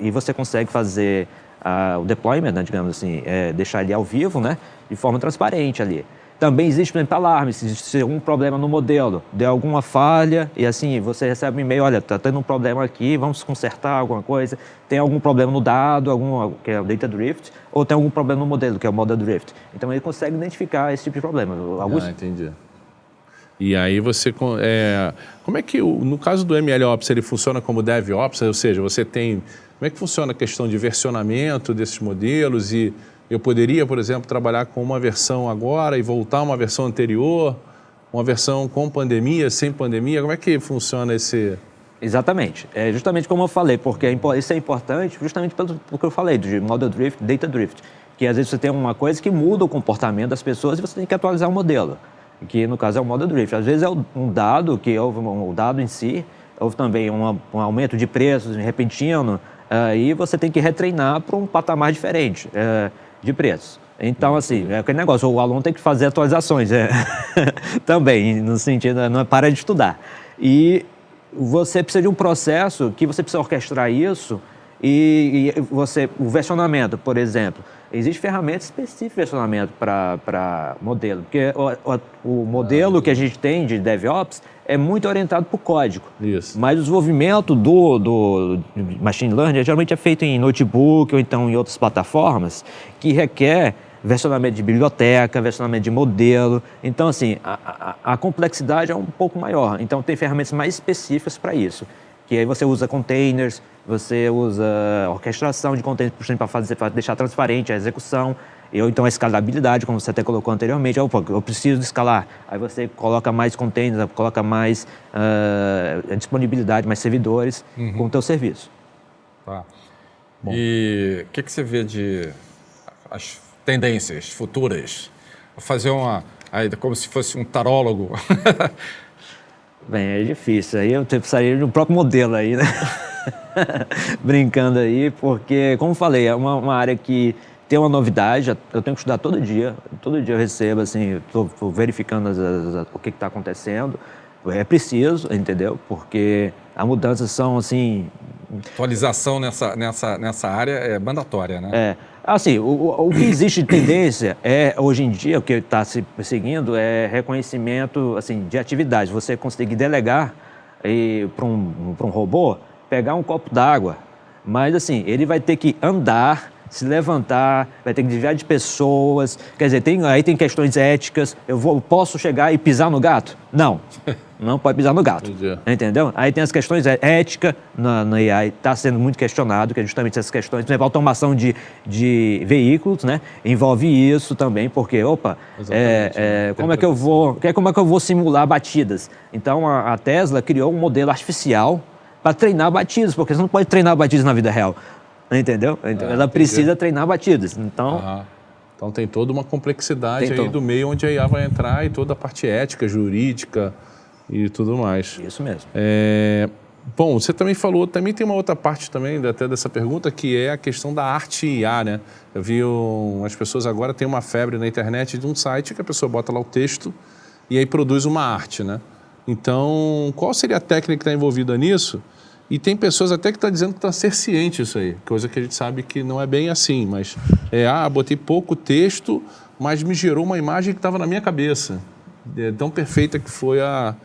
e você consegue fazer o deployment, né, digamos assim, deixar ele ao vivo, né, de forma transparente ali. Também existe, por exemplo, alarme, se existe algum problema no modelo, deu alguma falha, e assim, você recebe um e-mail, olha, está tendo um problema aqui, vamos consertar alguma coisa, tem algum problema no dado, que é o data drift, ou tem algum problema no modelo, que é o model drift. Então, ele consegue identificar esse tipo de problema. Entendi. E aí você... como é que, no caso do MLOps, ele funciona como DevOps, ou seja, você tem... Como é que funciona a questão de versionamento desses modelos e... Eu poderia, por exemplo, trabalhar com uma versão agora e voltar a uma versão anterior, uma versão com pandemia, sem pandemia. Como é que funciona esse... Exatamente. É justamente como eu falei, porque isso é importante justamente pelo que eu falei, de model drift, data drift, que às vezes você tem uma coisa que muda o comportamento das pessoas e você tem que atualizar o modelo, que no caso é o model drift. Às vezes é um dado, que houve o dado em si, houve também um aumento de preços repentino, e você tem que retreinar para um patamar diferente de preço. Então, assim, é aquele negócio, o aluno tem que fazer atualizações também, no sentido, não é para de estudar. E você precisa de um processo que você precisa orquestrar isso o versionamento, por exemplo. Existem ferramentas específicas de versionamento para modelo, porque o modelo que a gente tem de DevOps é muito orientado para o código. Isso. Mas o desenvolvimento do Machine Learning geralmente é feito em notebook ou então em outras plataformas que requer versionamento de biblioteca, versionamento de modelo. Então, assim, a complexidade é um pouco maior. Então, tem ferramentas mais específicas para isso. Que aí você usa containers, você usa orquestração de containers para deixar transparente a execução, ou então a escalabilidade, como você até colocou anteriormente. Eu preciso escalar. Aí você coloca mais containers, coloca mais disponibilidade, mais servidores com o teu serviço. Tá. Bom. E o que você vê de as tendências futuras? Vou fazer Aí, como se fosse um tarólogo. Bem, é difícil. Aí eu precisaria de um próprio modelo aí, né? Brincando aí, porque, como falei, é uma área que tem uma novidade, eu tenho que estudar todo dia eu recebo, assim, estou verificando o que está acontecendo. É preciso, entendeu? Porque as mudanças são, assim... Atualização nessa área é mandatória, né? Assim, o que existe de tendência hoje em dia, o que está se seguindo é reconhecimento, assim, de atividades. Você conseguir delegar para um robô pegar um copo d'água, mas, assim, ele vai ter que andar, se levantar, vai ter que desviar de pessoas. Quer dizer, aí tem questões éticas. Posso chegar e pisar no gato? Não, não pode pisar no gato. Entendeu? Aí tem as questões éticas na AI, está sendo muito questionado, que é justamente essas questões. Por exemplo, a automação de veículos, né? Envolve isso também, porque, como é que eu vou simular batidas? Então, a Tesla criou um modelo artificial para treinar batidas, porque você não pode treinar batidas na vida real. Entendeu? Então, ela precisa treinar batidas. Então, então tem toda uma complexidade aí do meio onde a IA vai entrar e toda a parte ética, jurídica e tudo mais. Isso mesmo. Bom, você também falou, também tem uma outra parte também até dessa pergunta, que é a questão da arte IA, né? Eu vi as pessoas agora têm uma febre na internet de um site que a pessoa bota lá o texto e aí produz uma arte, né? Então, qual seria a técnica que está envolvida nisso? E tem pessoas até que estão dizendo que está cerciente isso aí, coisa que a gente sabe que não é bem assim, mas botei pouco texto, mas me gerou uma imagem que estava na minha cabeça. É tão perfeita que foi a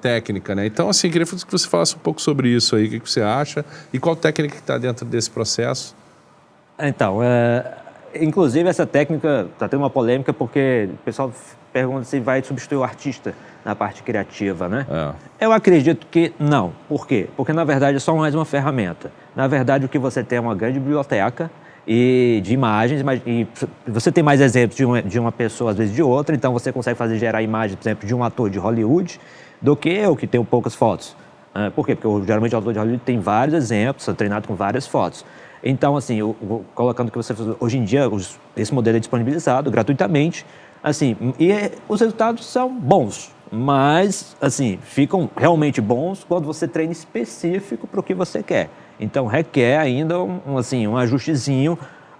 técnica, né? Então, assim, queria que você falasse um pouco sobre isso aí, o que você acha e qual técnica que está dentro desse processo. Então, inclusive essa técnica está tendo uma polêmica porque o pessoal pergunta se vai substituir o artista na parte criativa, né? Eu acredito que não. Por quê? Porque, na verdade, é só mais uma ferramenta. Na verdade, o que você tem é uma grande biblioteca de imagens, e você tem mais exemplos de uma pessoa, às vezes, de outra, então você consegue gerar imagens, por exemplo, de um ator de Hollywood, do que eu, que tenho poucas fotos. Por quê? Porque, geralmente, o ator de Hollywood tem vários exemplos, são treinados com várias fotos. Então, assim, colocando o que você faz, hoje em dia, esse modelo é disponibilizado gratuitamente, assim, os resultados são bons, mas, assim, ficam realmente bons quando você treina específico para o que você quer. Então, requer ainda um ajustezinho.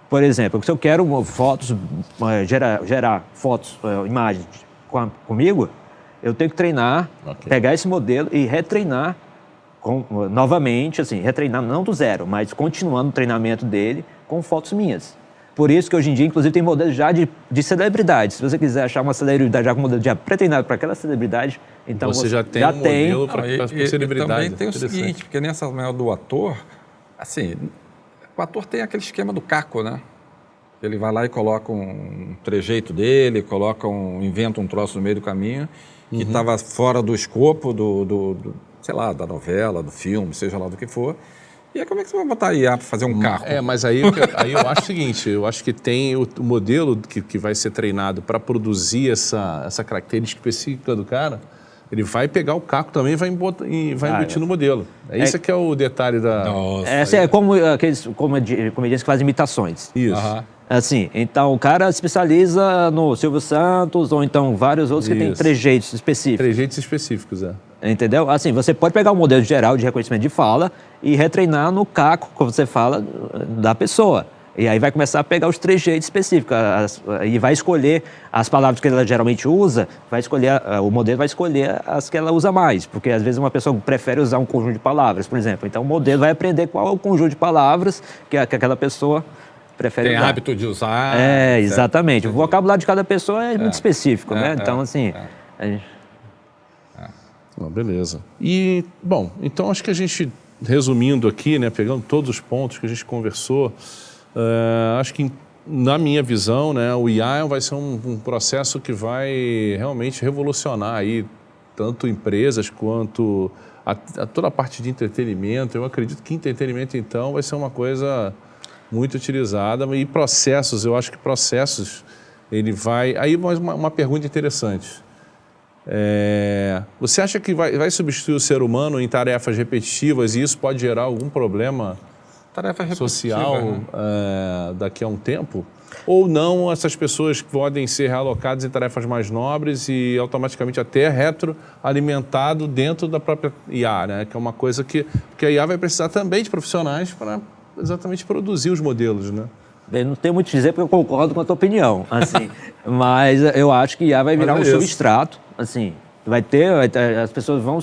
Por exemplo, se eu quero fotos, gerar fotos, imagens comigo, eu tenho que treinar, pegar esse modelo e retreinar novamente, assim, retreinar não do zero, mas continuando o treinamento dele com fotos minhas. Por isso que hoje em dia, inclusive, tem modelos já de celebridades. Se você quiser achar uma celebridade já com modelo já pré-treinado para aquela celebridade, então você já tem modelo para celebridade. E também tem o seguinte, porque nessa do ator, assim, o ator tem aquele esquema do caco, né? Ele vai lá e coloca um trejeito dele, inventa um troço no meio do caminho, que estava fora do escopo sei lá, da novela, do filme, seja lá do que for. E aí como é que você vai botar a IA para fazer um carro? Mas aí eu acho o seguinte, eu acho que tem o modelo que vai ser treinado para produzir essa característica específica do cara, ele vai pegar o caco também e vai embutir no modelo. Isso que é o detalhe da... Nossa, é como aqueles comediantes que fazem imitações. Isso. Assim, então o cara se especializa no Silvio Santos ou então vários outros que têm trejeitos específicos. Trejeitos específicos, Entendeu? Assim, você pode pegar o modelo geral de reconhecimento de fala e retreinar no caco, como você fala, da pessoa. E aí vai começar a pegar os trejeitos específicos e vai escolher as palavras que ela geralmente usa, o modelo vai escolher as que ela usa mais, porque às vezes uma pessoa prefere usar um conjunto de palavras, por exemplo. Então o modelo vai aprender qual é o conjunto de palavras que aquela pessoa prefere usar. Tem hábito de usar. Exatamente. O vocabulário de cada pessoa é muito específico, né? Então, assim... Beleza. E, bom, então acho que a gente, resumindo aqui, né, pegando todos os pontos que a gente conversou, acho que, na minha visão, né, o IA vai ser um processo que vai realmente revolucionar aí, tanto empresas quanto toda a parte de entretenimento. Eu acredito que entretenimento, então, vai ser uma coisa muito utilizada. E processos, eu acho que processos, ele vai... Aí, mais uma pergunta interessante. Você acha que vai substituir o ser humano em tarefas repetitivas e isso pode gerar algum problema Tarefa social repetitiva, né? daqui a um tempo? Ou não, essas pessoas podem ser realocadas em tarefas mais nobres e automaticamente até retroalimentado dentro da própria IA, né? Que é uma coisa que a IA vai precisar também de profissionais para exatamente produzir os modelos, né? Eu não tenho muito a dizer porque eu concordo com a tua opinião, assim, mas eu acho que IA vai virar um substrato, assim, as pessoas vão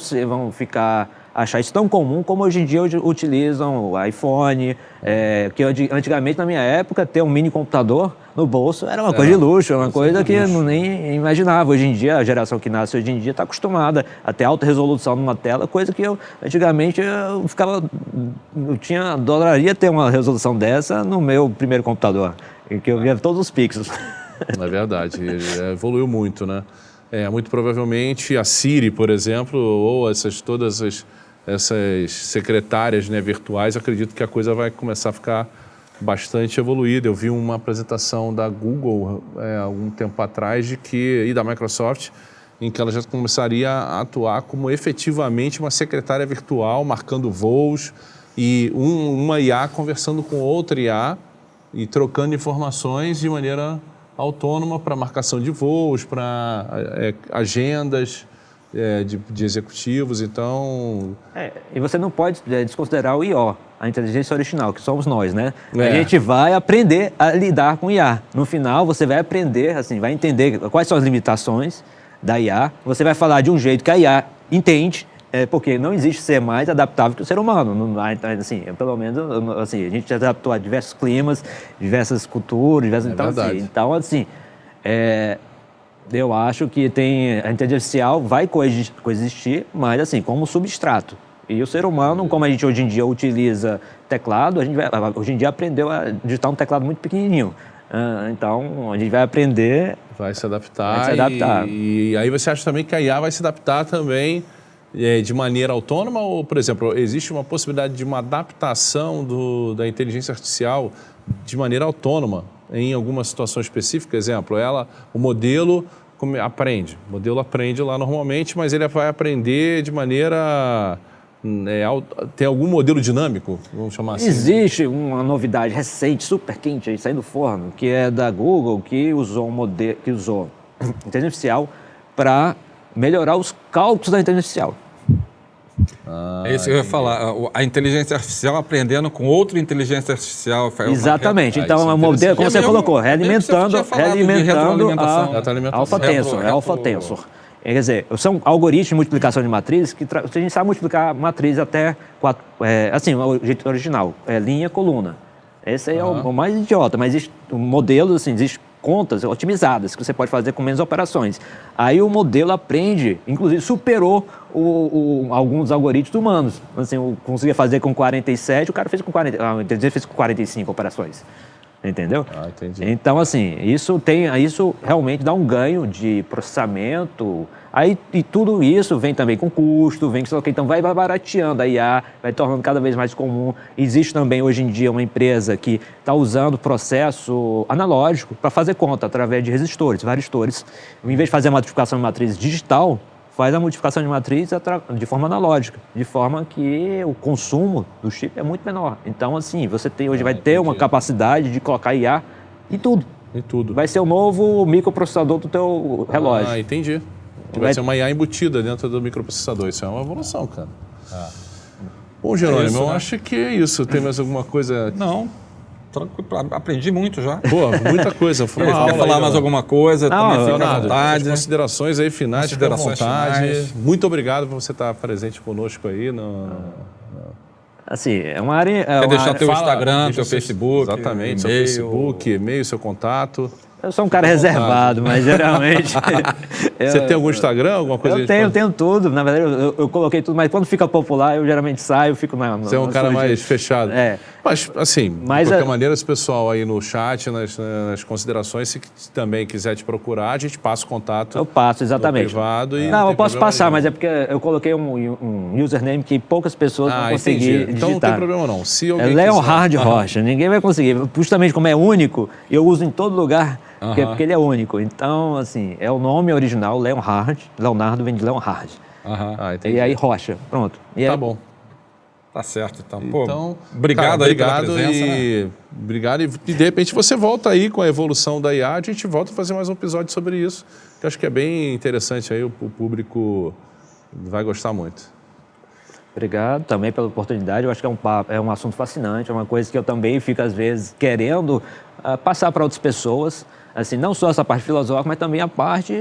achar isso tão comum como hoje em dia utilizam o iPhone, que antigamente, na minha época, ter um mini computador no bolso era uma coisa de luxo, uma coisa que eu nem imaginava. Hoje em dia, a geração que nasce hoje em dia está acostumada a ter alta resolução numa tela, coisa que antigamente adoraria ter uma resolução dessa no meu primeiro computador, em que eu via todos os pixels. É verdade, evoluiu muito, né? Muito provavelmente a Siri, por exemplo, ou todas essas secretárias, né, virtuais, eu acredito que a coisa vai começar a ficar bastante evoluída. Eu vi uma apresentação da Google algum tempo atrás e da Microsoft, em que ela já começaria a atuar como efetivamente uma secretária virtual, marcando voos, e uma IA conversando com outra IA e trocando informações de maneira autônoma para marcação de voos, para agendas de executivos, então... E você não pode desconsiderar o I.O., a inteligência original, que somos nós, né? A gente vai aprender a lidar com IA. No final, você vai aprender, assim, vai entender quais são as limitações da IA, você vai falar de um jeito que a IA entende, porque não existe ser mais adaptável que o ser humano. Assim, pelo menos, assim, a gente se adaptou a diversos climas, diversas culturas, então, assim, eu acho que a inteligência artificial vai coexistir, mas assim, como substrato. E o ser humano, como a gente hoje em dia utiliza teclado, hoje em dia aprendeu a digitar um teclado muito pequenininho. Então, a gente vai aprender... Vai se adaptar. E aí você acha também que a IA vai se adaptar também de maneira autônoma? Ou, por exemplo, existe uma possibilidade de uma adaptação da inteligência artificial de maneira autônoma em alguma situação específica? Exemplo, o modelo aprende. O modelo aprende lá normalmente, mas ele vai aprender de maneira... tem algum modelo dinâmico, vamos chamar assim? Existe uma novidade recente, super quente, aí, saindo do forno, que é da Google, que usou inteligência artificial para melhorar os cálculos da inteligência artificial. É isso que eu ia falar, a inteligência artificial aprendendo com outra inteligência artificial. Exatamente, então é um modelo, como você colocou, realimentando a Alpha Tensor. Quer dizer, são algoritmos de multiplicação de matriz que a gente sabe multiplicar matriz até 4, assim, o jeito original, linha, coluna. Esse aí é o mais idiota, mas existe modelos, assim, existem contas otimizadas que você pode fazer com menos operações. Aí o modelo aprende, inclusive superou alguns algoritmos humanos. Assim, conseguia fazer com 47, o cara fez com 40, a inteligência fez com 45 operações. Entendeu? Entendi. Então, assim, isso realmente dá um ganho de processamento. Aí, e tudo isso vem também com custo, então vai barateando a IA, vai tornando cada vez mais comum. Existe também, hoje em dia, uma empresa que está usando processo analógico para fazer conta através de resistores, varistores. Em vez de fazer a multiplicação de matriz digital, faz a multiplicação de matriz de forma analógica, de forma que o consumo do chip é muito menor. Então, assim, você hoje vai ter uma capacidade de colocar IA em tudo. Em tudo. Vai ser o novo microprocessador do teu relógio. Entendi. Vai ser uma IA embutida dentro do microprocessador. Isso é uma evolução, cara. Bom, Jerônimo, eu acho que é isso. Tem mais alguma coisa? Não. Aprendi muito já. Pô, muita coisa. Foi uma aula. Quer falar mais alguma coisa? Também fica à vontade. As considerações aí finais, fica à vontade. Muito obrigado por você estar presente conosco aí. Assim, é uma área... Quer deixar teu Instagram, teu Facebook? Exatamente, seu Facebook, e-mail, seu contato. Eu sou um cara reservado, mas geralmente... Você tem algum Instagram, alguma coisa? Eu tenho tudo. Na verdade, eu coloquei tudo, mas quando fica popular, eu geralmente saio, fico na... Você é um cara mais fechado. Mas, assim, de qualquer maneira, esse pessoal aí no chat, nas considerações, se também quiser te procurar, a gente passa o contato. Eu passo, exatamente. Privado e não eu posso passar, mas é porque eu coloquei um username que poucas pessoas vão conseguir digitar. Então não tem problema não. Se alguém Leonhard Rocha, ninguém vai conseguir. Justamente como é único, eu uso em todo lugar, porque ele é único. Então, assim, é o nome original, Leonhard. Leonardo vem de Leonhard. Entendi. E aí Rocha, pronto. Tá bom. Tá certo, então. Pô, Então, obrigado cara, aí pela presença. Né? Obrigado. E de repente você volta aí com a evolução da IA, a gente volta a fazer mais um episódio sobre isso, que eu acho que é bem interessante aí, o público vai gostar muito. Obrigado também pela oportunidade. Eu acho que é um assunto fascinante, é uma coisa que eu também fico, às vezes, querendo passar para outras pessoas. Assim, não só essa parte filosófica, mas também a parte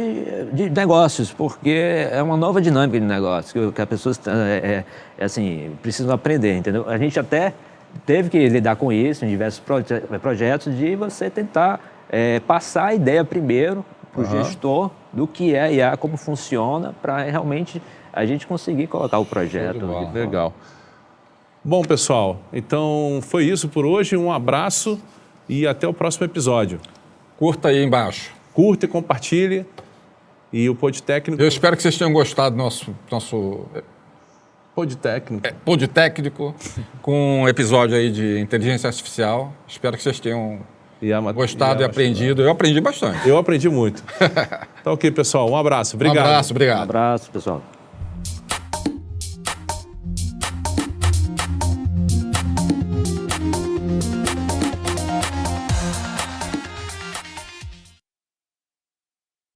de negócios, porque é uma nova dinâmica de negócio que as pessoas assim, precisam aprender, entendeu? A gente até teve que lidar com isso em diversos projetos de você tentar passar a ideia primeiro para o gestor do que é IA, como funciona, para realmente a gente conseguir colocar o projeto. Legal. Bom, pessoal, então foi isso por hoje. Um abraço e até o próximo episódio. Curta aí embaixo. Curta e compartilhe. E o Podtécnico... Eu espero que vocês tenham gostado do nosso Podtécnico. Podtécnico, com um episódio aí de inteligência artificial. Espero que vocês tenham gostado e aprendido. Eu aprendi bastante. Eu aprendi muito. Tá ok, pessoal. Um abraço. Obrigado. Um abraço, obrigado. Um abraço, pessoal.